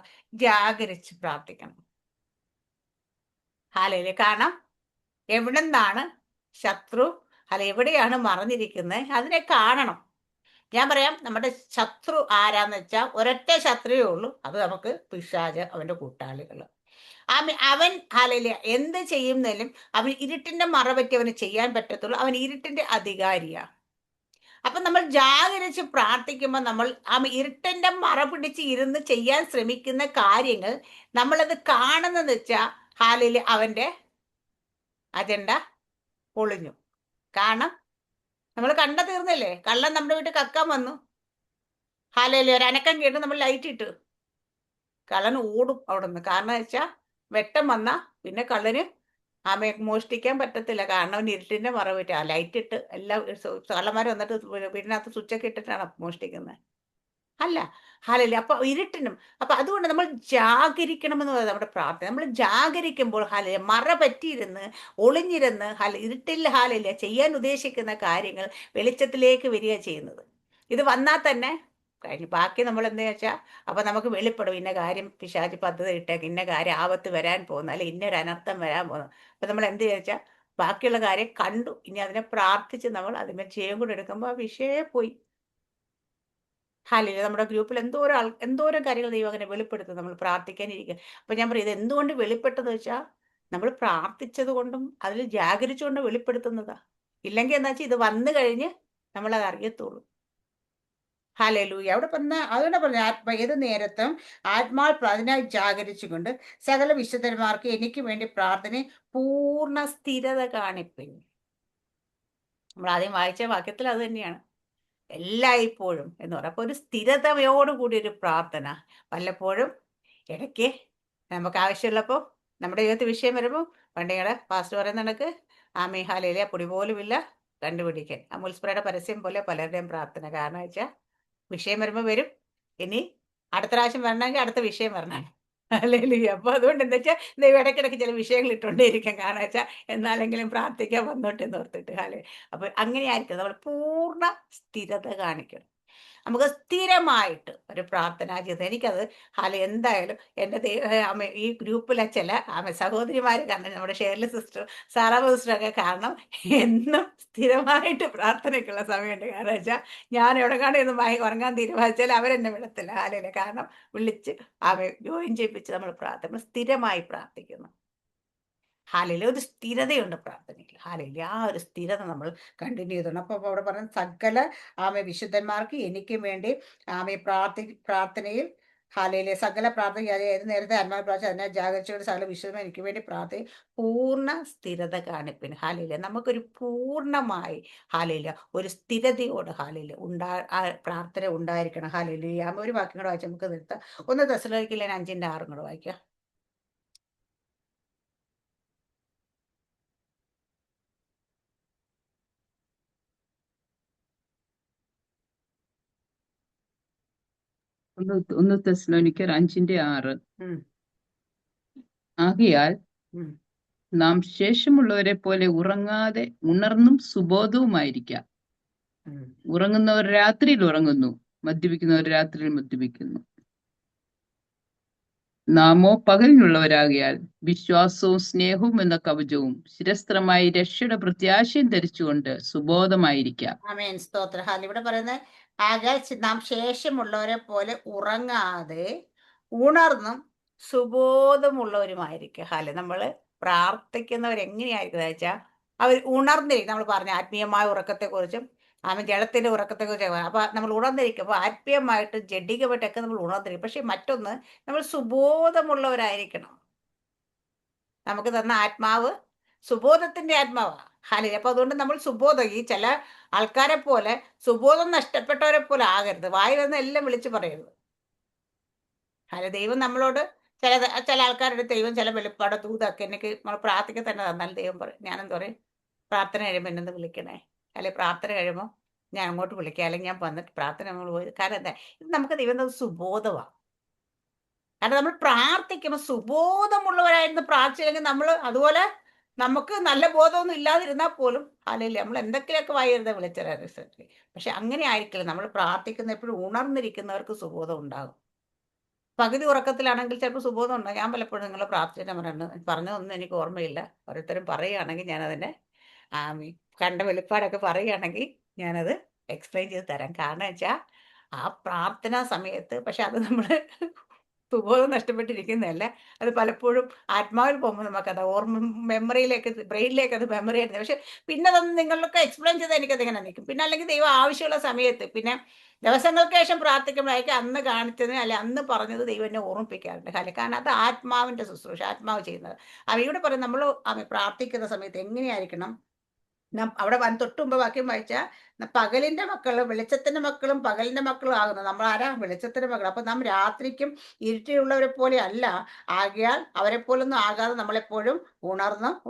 ജാഗരിച്ച് പ്രാർത്ഥിക്കണം. ഹാലേലൂയ. കാരണം എവിടെ നിന്നാണ് ശത്രു എവിടെയാണ് മറഞ്ഞിരിക്കുന്നത് അതിനെ കാണണം. ഞാൻ പറയാം, നമ്മുടെ ശത്രു ആരാന്ന് വെച്ചാൽ ഒരൊറ്റ ശത്രുവേ ഉള്ളൂ, അത് നമുക്ക് പിശാച്, അവന്റെ കൂട്ടാളികൾ. അവൻ ഹല്ലേലൂയ എന്ത് ചെയ്യുന്നതിലും അവൻ ഇരുട്ടിന്റെ മറപറ്റി അവന് ചെയ്യാൻ പറ്റത്തുള്ളൂ. അവൻ ഇരുട്ടിന്റെ അധികാരിയാ. അപ്പൊ നമ്മൾ ജാഗരിച്ച് പ്രാർത്ഥിക്കുമ്പോൾ നമ്മൾ ഇരുട്ടിന്റെ മറ പിടിച്ച് ഇരുന്ന് ചെയ്യാൻ ശ്രമിക്കുന്ന കാര്യങ്ങൾ നമ്മളത് കാണുന്നെന്ന് വെച്ചാൽ ഹല്ലേലൂയ അവന്റെ അജണ്ട പൊളിഞ്ഞു. കാരണം നമ്മൾ കണ്ട തീർന്നില്ലേ? കള്ളൻ നമ്മുടെ വീട്ടിൽ കക്കാൻ വന്നു. ഹല്ലേലൂയ ഒരു അനക്കം കേട്ട് നമ്മൾ ലൈറ്റ് ഇട്ടു, കള്ളൻ ഓടും അവിടെ നിന്ന്. കാരണം വെച്ചാൽ വെട്ടം വന്നാ പിന്നെ കള്ളന് മോഷ്ടിക്കാൻ പറ്റത്തില്ല. കാരണം ഇരുട്ടിന്റെ മറവ് പറ്റുക. ലൈറ്റ് ഇട്ട് എല്ലാം കള്ളന്മാർ വന്നിട്ട് വീടിനകത്ത് സ്വിച്ചൊക്കെ ഇട്ടിട്ടാണ് മോഷ്ടിക്കുന്നത്. അല്ല. ഹല്ലേലൂയ. അപ്പൊ ഇരുട്ടിനും അപ്പൊ അതുകൊണ്ട് നമ്മൾ ജാഗരിക്കണമെന്ന് പറയുന്നത് നമ്മുടെ പ്രാർത്ഥന. നമ്മൾ ജാഗരിക്കുമ്പോൾ ഹല്ലേലൂയ മറ പറ്റിയിരുന്ന് ഒളിഞ്ഞിരുന്ന് ഇരുട്ടിൽ ഹല്ലേലൂയ ചെയ്യാൻ ഉദ്ദേശിക്കുന്ന കാര്യങ്ങൾ വെളിച്ചത്തിലേക്ക് വരിക ചെയ്യുന്നത്. ഇത് വന്നാൽ തന്നെ കഴിഞ്ഞു. ബാക്കി നമ്മൾ എന്താ വെച്ചാൽ അപ്പൊ നമുക്ക് വെളിപ്പെടും ഇന്ന കാര്യം പിശാച് പദ്ധതി ഇട്ടേക്ക്, ഇന്ന കാര്യം ആപത്ത് വരാൻ പോകുന്നു, അല്ലെ ഇന്നൊരു അനർത്ഥം വരാൻ പോകുന്നു. അപ്പൊ നമ്മൾ എന്ത് ചോദിച്ചാൽ ബാക്കിയുള്ള കാര്യം കണ്ടു, ഇനി അതിനെ പ്രാർത്ഥിച്ച് നമ്മൾ അതിന്മേൽ ചെയ്യാൻ കൂടെ എടുക്കുമ്പോൾ ആ വിഷയമേ പോയി. ഹാലേലൂയ. നമ്മുടെ ഗ്രൂപ്പിൽ എന്തോരം കാര്യങ്ങൾ ദൈവം അങ്ങനെ വെളിപ്പെടുത്തും നമ്മൾ പ്രാർത്ഥിക്കാനിരിക്കുക. അപ്പൊ ഞാൻ പറയും ഇത് എന്തുകൊണ്ട് വെളിപ്പെട്ടതെന്ന് വെച്ചാൽ നമ്മൾ പ്രാർത്ഥിച്ചത് കൊണ്ടും അതിൽ ജാഗരിച്ചുകൊണ്ട് വെളിപ്പെടുത്തുന്നതാ. ഇല്ലെങ്കിൽ എന്താ വെച്ചാൽ ഇത് വന്നു കഴിഞ്ഞ് നമ്മളത് അറിയത്തുള്ളൂ. ഹല്ലേലൂയ. അവിടെ പറഞ്ഞ അതുകൊണ്ട് പറഞ്ഞ ഏത് നേരത്തും അതിനായി ജാഗരിച്ചുകൊണ്ട് സകല വിശുദ്ധന്മാർക്ക് എനിക്ക് വേണ്ടി പ്രാർത്ഥന പൂർണ്ണ സ്ഥിരത കാണിപ്പിൻ. നമ്മൾ ആദ്യം വായിച്ച വാക്യത്തിൽ അത് തന്നെയാണ്. എല്ലായ്പ്പോഴും എന്ന് പറയാം. അപ്പൊ ഒരു സ്ഥിരതയോടുകൂടി ഒരു പ്രാർത്ഥന. വല്ലപ്പോഴും ഇടയ്ക്ക് നമുക്ക് ആവശ്യമുള്ളപ്പോൾ നമ്മുടെ ജീവിതത്തിൽ വിഷയം വരുമ്പോൾ പണ്ടിയുടെ പാസ്റ്റ് പറയുന്ന കണക്ക് ഹാലേലൂയ പൊടി പോലുമില്ല കണ്ടുപിടിക്കാൻ. മുൽസ്പ്രയുടെ പരസ്യം പോലെ പലരുടെയും പ്രാർത്ഥന. കാരണം വെച്ചാൽ വിഷയം വരുമ്പോൾ വരും, ഇനി അടുത്ത പ്രാവശ്യം വരണമെങ്കിൽ അടുത്ത വിഷയം വരണം. ഹല്ലേലൂയ. അപ്പൊ അതുകൊണ്ട് എന്താ വെച്ചാൽ ദൈവം ഇടയ്ക്കിടയ്ക്ക് ചില വിഷയങ്ങൾ ഇട്ടുകൊണ്ടേയിരിക്കും. കാരണം വെച്ചാൽ എന്നാലെങ്കിലും പ്രാർത്ഥിക്കാൻ വന്നോട്ടെ എന്ന് ഓർത്തിട്ട്. അപ്പൊ അങ്ങനെയായിരിക്കും നമ്മൾ പൂർണ്ണ സ്ഥിരത കാണിക്കണം. നമുക്ക് സ്ഥിരമായിട്ട് ഒരു പ്രാർത്ഥനാ ജീവിതം. എനിക്കത് എന്തായാലും എൻ്റെ ഈ ഗ്രൂപ്പിലെ ചില സഹോദരിമാർ കാരണം നമ്മുടെ ഷേർലി സിസ്റ്റർ, സാറാബ സിസ്റ്ററൊക്കെ കാരണം എന്നും സ്ഥിരമായിട്ട് പ്രാർത്ഥനയ്ക്കുള്ള സമയമുണ്ട്. കാരണം വെച്ചാൽ ഞാൻ എവിടെ കാണുന്നു ഉറങ്ങാൻ തീരുമാനിച്ചാൽ അവരെന്നെ വിടത്തില്ല. ഹാലയില്ല. കാരണം വിളിച്ച് ജോയിൻ ചെയ്യിപ്പിച്ച് നമ്മൾ സ്ഥിരമായി പ്രാർത്ഥിക്കുന്നു. ഹാലയില് ഒരു സ്ഥിരതയുണ്ട് പ്രാർത്ഥനയിൽ. ഹാലയില് ആ ഒരു സ്ഥിരത നമ്മൾ കണ്ടിന്യൂ ചെയ്തോണം. അപ്പോൾ അവിടെ പറഞ്ഞ സകല വിശുദ്ധന്മാർക്ക് എനിക്കും വേണ്ടി പ്രാർത്ഥനയിൽ ഹാലയിലെ സകല പ്രാർത്ഥന ഏത് നേരത്തെ ആത്മാവ് പ്രാർത്ഥന അതിനെ ജാഗരിച്ചുകൊണ്ട് സകല വിശുദ്ധന്മാർ എനിക്ക് വേണ്ടി പ്രാർത്ഥന പൂർണ്ണ സ്ഥിരത കാണിപ്പിന്. ഹാലയില് നമുക്കൊരു പൂർണ്ണമായി ഹാലയില് ഒരു സ്ഥിരതയോട് ഹാലയില് പ്രാർത്ഥന ഉണ്ടായിരിക്കണം. ഹാലയില് ഒരു വാക്യം കൂടെ വായിച്ച് നമുക്ക് നിർത്താം. 1 തെസ്സലോനിക്കർ 5:6 കൂടെ വായിക്കാം. ഒന്ന് തെസ്സലോനിക്കർ 5:6. ഉം. ആകയാൽ ഉം. നാം ശേഷമുള്ളവരെ പോലെ ഉറങ്ങാതെ ഉണർന്നും സുബോധവുമായിരിക്കാം. ഉം. ഉറങ്ങുന്നവർ രാത്രിയിൽ ഉറങ്ങുന്നു, മദ്യപിക്കുന്നവർ രാത്രിയിൽ മദ്യപിക്കുന്നു. നാമോ പകലിനുള്ളവരാകിയാൽ വിശ്വാസവും സ്നേഹവും എന്ന കവചവും ശിരസ്ത്രമായി രക്ഷയുടെ പ്രത്യാശയും ധരിച്ചുകൊണ്ട് സുബോധമായിരിക്കാം. ആമേൻ. സ്തോത്രം. ഇവിടെ പറയുന്നത് ആകെ നാം ശേഷമുള്ളവരെ പോലെ ഉറങ്ങാതെ ഉണർന്നും സുബോധമുള്ളവരുമായിരിക്കും. നമ്മൾ പ്രാർത്ഥിക്കുന്നവരെങ്ങനെയായിരിക്കും വെച്ചാൽ അവർ ഉണർന്നിരിക്കും. നമ്മൾ പറഞ്ഞ ആത്മീയമായ ഉറക്കത്തെക്കുറിച്ചും ജഡത്തിന്റെ ഉറക്കത്തെക്കുറിച്ചും അപ്പൊ നമ്മൾ ഉണർന്നിരിക്കും. അപ്പൊ ആത്മീയമായിട്ട് ജഡികമായിട്ടൊക്കെ നമ്മൾ ഉണർന്നിരിക്കും. പക്ഷെ മറ്റൊന്ന് നമ്മൾ സുബോധമുള്ളവരായിരിക്കണം. നമുക്ക് തന്ന ആത്മാവ് സുബോധത്തിന്റെ ആത്മാവാണ്. അപ്പൊ അതുകൊണ്ട് നമ്മൾ സുബോധം ഈ ചില ആൾക്കാരെ പോലെ സുബോധം നഷ്ടപ്പെട്ടവരെ പോലെ ആകരുത്. വായി വന്ന് എല്ലാം വിളിച്ചു പറയരുത്. ദൈവം നമ്മളോട് ചില ആൾക്കാരുടെ ദൈവം ചില വെളിപ്പാടോ ദൂതൊക്കെ എനിക്ക് നമ്മൾ പ്രാർത്ഥിക്കാൻ തന്നെ തന്നാൽ ദൈവം പറയും, ഞാനെന്താ പറയും, പ്രാർത്ഥന കഴിയുമ്പോൾ എന്നെ വിളിക്കണേ, അല്ലെങ്കിൽ പ്രാർത്ഥന കഴിയുമ്പോൾ ഞാൻ അങ്ങോട്ട് വിളിക്കാം, അല്ലെങ്കിൽ ഞാൻ വന്നിട്ട് പ്രാർത്ഥന നമ്മൾ പോയി. കാരണം എന്താ, ഇത് നമുക്ക് ദൈവം സുബോധമാണ്. കാരണം നമ്മൾ പ്രാർത്ഥിക്കുമ്പോൾ സുബോധമുള്ളവരായിരുന്നു പ്രാർത്ഥിച്ചില്ലെങ്കിൽ നമ്മൾ അതുപോലെ നമുക്ക് നല്ല ബോധമൊന്നും ഇല്ലാതിരുന്നാൽ പോലും അല്ലെങ്കിൽ നമ്മൾ എന്തൊക്കെയൊക്കെ വായിരുന്ന വിളിച്ചറിയാൻ. പക്ഷെ അങ്ങനെ ആയിരിക്കില്ല. നമ്മൾ പ്രാർത്ഥിക്കുന്ന എപ്പോഴും ഉണർന്നിരിക്കുന്നവർക്ക് സുബോധം ഉണ്ടാകും. പകുതി ഉറക്കത്തിലാണെങ്കിൽ ചിലപ്പോൾ സുബോധം ഉണ്ടാകും. ഞാൻ പലപ്പോഴും നിങ്ങൾ പ്രാർത്ഥിച്ചിട്ട് പറഞ്ഞതൊന്നും എനിക്ക് ഓർമ്മയില്ല. ഓരോരുത്തരും പറയുകയാണെങ്കിൽ ഞാനതിനെ കണ്ട വെളിപ്പാടൊക്കെ പറയുകയാണെങ്കിൽ ഞാനത് എക്സ്പ്ലെയിൻ ചെയ്ത് തരാം. കാരണം വെച്ചാൽ ആ പ്രാർത്ഥനാ സമയത്ത് പക്ഷെ അത് നമ്മൾ സുബോധം നഷ്ടപ്പെട്ടിരിക്കുന്നതല്ല, അത് പലപ്പോഴും ആത്മാവിൽ പോകുമ്പോൾ നമുക്കത് മെമ്മറിയിലേക്ക് ബ്രെയിനിലേക്ക് അത് മെമ്മറി ആയിരുന്നു. പക്ഷെ പിന്നെ അതൊന്നും നിങ്ങളിലൊക്കെ എക്സ്പ്ലെയിൻ ചെയ്താൽ എനിക്കതിങ്ങനെ നിൽക്കും. പിന്നെ അല്ലെങ്കിൽ ദൈവം ആവശ്യമുള്ള സമയത്ത് പിന്നെ ദിവസങ്ങൾക്ക് ശേഷം പ്രാർത്ഥിക്കുമ്പോഴേക്കും അന്ന് കാണിച്ചതിന് അല്ലെ അന്ന് പറഞ്ഞത് ദൈവം എന്നെ ഓർമ്മിപ്പിക്കാറുണ്ട്. കാരണം അത് ആത്മാവിൻ്റെ ശുശ്രൂഷ, ആത്മാവ് ചെയ്യുന്നത്. ഇവിടെ പറയും നമ്മൾ പ്രാർത്ഥിക്കുന്ന സമയത്ത് എങ്ങനെയായിരിക്കണം, അവിടെ തൊട്ട് മുമ്പ് വാക്യം വായിച്ചാൽ പകലിന്റെ മക്കളും വെളിച്ചത്തിന്റെ മക്കളും പകലിന്റെ മക്കളും ആകുന്നു. നമ്മൾ ആരാ? വെളിച്ചത്തിന്റെ മക്കൾ. അപ്പൊ നാം രാത്രിക്കും ഇരുട്ടിലുള്ളവരെ പോലെ അല്ല. ആകയാൽ അവരെ പോലൊന്നും ആകാതെ നമ്മളെപ്പോഴും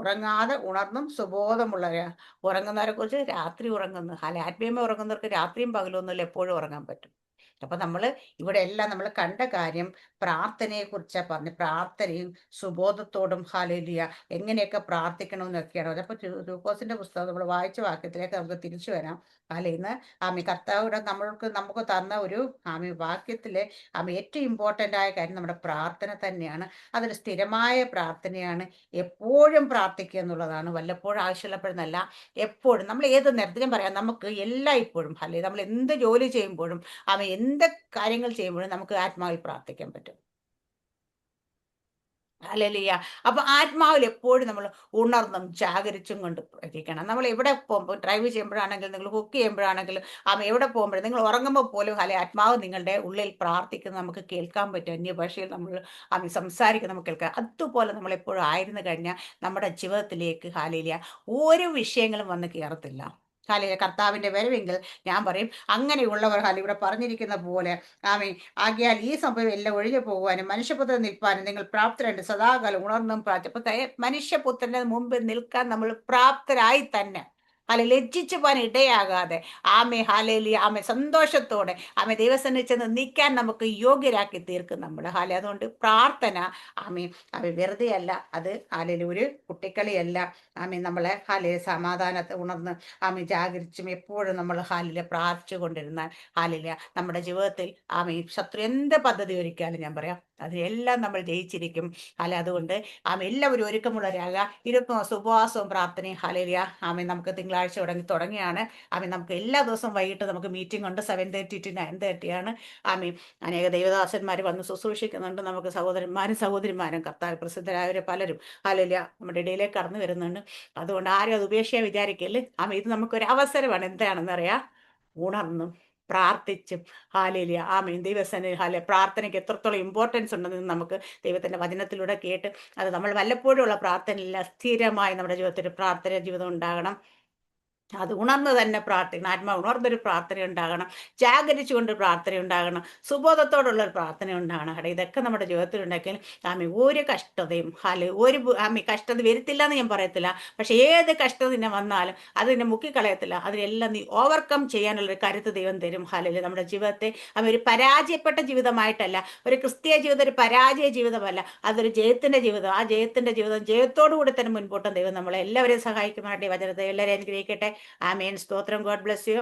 ഉറങ്ങാതെ ഉണർന്നും സുബോധമുള്ളവരാ. ഉറങ്ങുന്നവരെ കുറിച്ച് രാത്രി ഉറങ്ങുന്നു. അല്ലെ, ആത്മീയമായി ഉറങ്ങുന്നവർക്ക് രാത്രിയും പകലൊന്നുമില്ല, എപ്പോഴും ഉറങ്ങാൻ പറ്റും. അപ്പൊ ഇവിടെ എല്ലാം നമ്മൾ കണ്ട കാര്യം പ്രാർത്ഥനയെ കുറിച്ചാ പറഞ്ഞു. പ്രാർത്ഥനയും സുബോധത്തോടും ഹല്ലേലൂയ എങ്ങനെയൊക്കെ പ്രാർത്ഥിക്കണമെന്നൊക്കെയാണ്. അപ്പൊ ലൂക്കോസിന്റെ പുസ്തകം നമ്മൾ വായിച്ച വാക്യത്തിലേക്ക് നമുക്ക് തിരിച്ചു വരാം. ഇന്ന് കർത്താവിടെ നമുക്ക് തന്ന ഒരു വാക്യത്തിലെ ഏറ്റവും ഇമ്പോർട്ടൻ്റ് ആയ കാര്യം നമ്മുടെ പ്രാർത്ഥന തന്നെയാണ്. അതൊരു സ്ഥിരമായ പ്രാർത്ഥനയാണ്. എപ്പോഴും പ്രാർത്ഥിക്കുക എന്നുള്ളതാണ്. വല്ലപ്പോഴും ആവശ്യമുള്ളപ്പോഴെന്നല്ല, എപ്പോഴും. നമ്മൾ ഏത് നേരത്തിലും പറയാം, നമുക്ക് എല്ലായ്പ്പോഴും അല്ലെങ്കിൽ നമ്മൾ എന്ത് ജോലി ചെയ്യുമ്പോഴും എന്ത് കാര്യങ്ങൾ ചെയ്യുമ്പോഴും നമുക്ക് ആത്മാവിൽ പ്രാർത്ഥിക്കാൻ പറ്റും. ഹല്ലേലൂയ. അപ്പൊ ആത്മാവിൽ എപ്പോഴും നമ്മൾ ഉണർന്നും ജാഗരിച്ചും കൊണ്ട് ഇരിക്കണം. നമ്മൾ എവിടെ പോകുമ്പോൾ, ഡ്രൈവ് ചെയ്യുമ്പോഴാണെങ്കിലും, നിങ്ങൾ കുക്ക് ചെയ്യുമ്പോഴാണെങ്കിലും, എവിടെ പോകുമ്പോഴും, നിങ്ങൾ ഉറങ്ങുമ്പോൾ പോലും ആത്മാവ് നിങ്ങളുടെ ഉള്ളിൽ പ്രാർത്ഥിക്കുന്നത് നമുക്ക് കേൾക്കാൻ പറ്റും. അന്യഭാഷയിൽ നമ്മൾ സംസാരിക്കുന്നത് നമുക്ക് കേൾക്കാം. അതുപോലെ നമ്മൾ എപ്പോഴും ആയിരുന്നു കഴിഞ്ഞാൽ നമ്മുടെ ജീവിതത്തിലേക്ക് ഹല്ലേലൂയ ഒരു വിഷയങ്ങളും വന്ന് കയറത്തില്ല. ഹല്ലേലൂയ. കർത്താവിന്റെ വരവെങ്കിൽ ഞാൻ പറയും, അങ്ങനെയുള്ളവർ ഇവിടെ പറഞ്ഞിരിക്കുന്ന പോലെ ആകയാൽ ഈ സംഭവം എല്ലാം ഒഴിഞ്ഞു പോകുവാനും മനുഷ്യപുത്രൻ നിൽപ്പാനും നിങ്ങൾ പ്രാപ്തരുണ്ട്. സദാകാലം ഉണർന്നും മനുഷ്യപുത്രന്റെ മുമ്പിൽ നിൽക്കാൻ നമ്മൾ പ്രാപ്തരായി തന്നെ ലജ്ജിച്ചു പോകാൻ ഇടയാകാതെ ഹല്ലേലൂയ സന്തോഷത്തോടെ ദൈവസന്നിധിയിൽ ചെന്ന് നിൽക്കാൻ നമുക്ക് യോഗ്യരാക്കി തീർക്കും നമ്മൾ. അതുകൊണ്ട് പ്രാർത്ഥന വെറുതെ അല്ല, അത് ഒരു കുട്ടിക്കളിയല്ല. നമ്മളെ സമാധാനത്തെ ഉണർന്ന് ജാഗരിച്ചും എപ്പോഴും നമ്മൾ പ്രാർത്ഥിച്ചു കൊണ്ടിരുന്നാൽ നമ്മുടെ ജീവിതത്തിൽ ശത്രു എന്ത് പദ്ധതി ഒരുക്കാലും ഞാൻ പറയാം, അതിലെല്ലാം നമ്മൾ ജയിച്ചിരിക്കും. അതുകൊണ്ട് എല്ലാവരും ഒരുക്കമുള്ളവരാകുക. ഇരുപ്പവും ഉപവാസവും പ്രാർത്ഥനയും ഹല്ലേലൂയ നമുക്ക് തിങ്കളാഴ്ച തുടങ്ങിയാണ്. നമുക്ക് എല്ലാ ദിവസവും വൈകിട്ട് നമുക്ക് മീറ്റിംഗ് ഉണ്ട്. 7:30 to 9:30 ആണ്. അനേക ദൈവദാസന്മാർ വന്ന് ശുശ്രൂഷിക്കുന്നുണ്ട്. നമുക്ക് സഹോദരന്മാരും സഹോദരിമാരും കർത്താവ് പ്രസിദ്ധരായവരെ പലരും ഹല്ലേലൂയ നമ്മുടെ ഇടയിലേക്ക് കടന്നു വരുന്നുണ്ട്. അതുകൊണ്ട് ആരും അത് ഉപേക്ഷിക്കാൻ വിചാരിക്കല്ലേ. ഇത് നമുക്കൊരു അവസരമാണ്. എന്താണെന്ന് അറിയാം, ഉണർന്നും പ്രാർത്ഥിച്ചും ഹല്ലേലൂയ ദൈവസന്നിധിയിൽ പ്രാർത്ഥനയ്ക്ക് എത്രത്തോളം ഇമ്പോർട്ടൻസ് ഉണ്ടെന്ന് നമുക്ക് ദൈവത്തിന്റെ വചനത്തിലൂടെ കേട്ട്, അത് നമ്മൾ വല്ലപ്പോഴും ഉള്ള പ്രാർത്ഥനയില്ല, സ്ഥിരമായി നമ്മുടെ ജീവിതത്തിൽ പ്രാർത്ഥന ജീവിതം ഉണ്ടാകണം. അത് ഉണർന്ന് തന്നെ പ്രാർത്ഥിക്കണം. ആത്മാവ് ഉണർന്നൊരു പ്രാർത്ഥന ഉണ്ടാകണം. ജാഗരിച്ചുകൊണ്ട് പ്രാർത്ഥന ഉണ്ടാകണം. സുബോധത്തോടുള്ളൊരു പ്രാർത്ഥന ഉണ്ടാകണം. ഇതൊക്കെ നമ്മുടെ ജീവിതത്തിൽ ഉണ്ടെങ്കിൽ ഒരു കഷ്ടതയും ഒരു കഷ്ടത വരുത്തില്ല എന്ന് ഞാൻ പറയത്തില്ല. പക്ഷെ ഏത് കഷ്ടത നിന്നെ വന്നാലും അതിനെ മുക്കിക്കളയത്തില്ല. അതിനെല്ലാം നീ ഓവർകം ചെയ്യാനുള്ളൊരു കരുത്ത് ദൈവം തരും. നമ്മുടെ ജീവിതത്തെ ഒരു പരാജയപ്പെട്ട ജീവിതമായിട്ടല്ല, ഒരു ക്രിസ്തീയ ജീവിതം ഒരു പരാജയ ജീവിതമല്ല, അതൊരു ജയത്തിന്റെ ജീവിതം. ആ ജയത്തിന്റെ ജീവിതം ജയത്തോടു കൂടി തന്നെ മുൻപോട്ടും ദൈവം നമ്മളെ എല്ലാവരെയും സഹായിക്കുമാറാകട്ടെ. വചനത്തെ എല്ലാവരെയും അനുഗ്രഹിക്കട്ടെ. ആമേൻ. സ്തോത്രം. God bless you.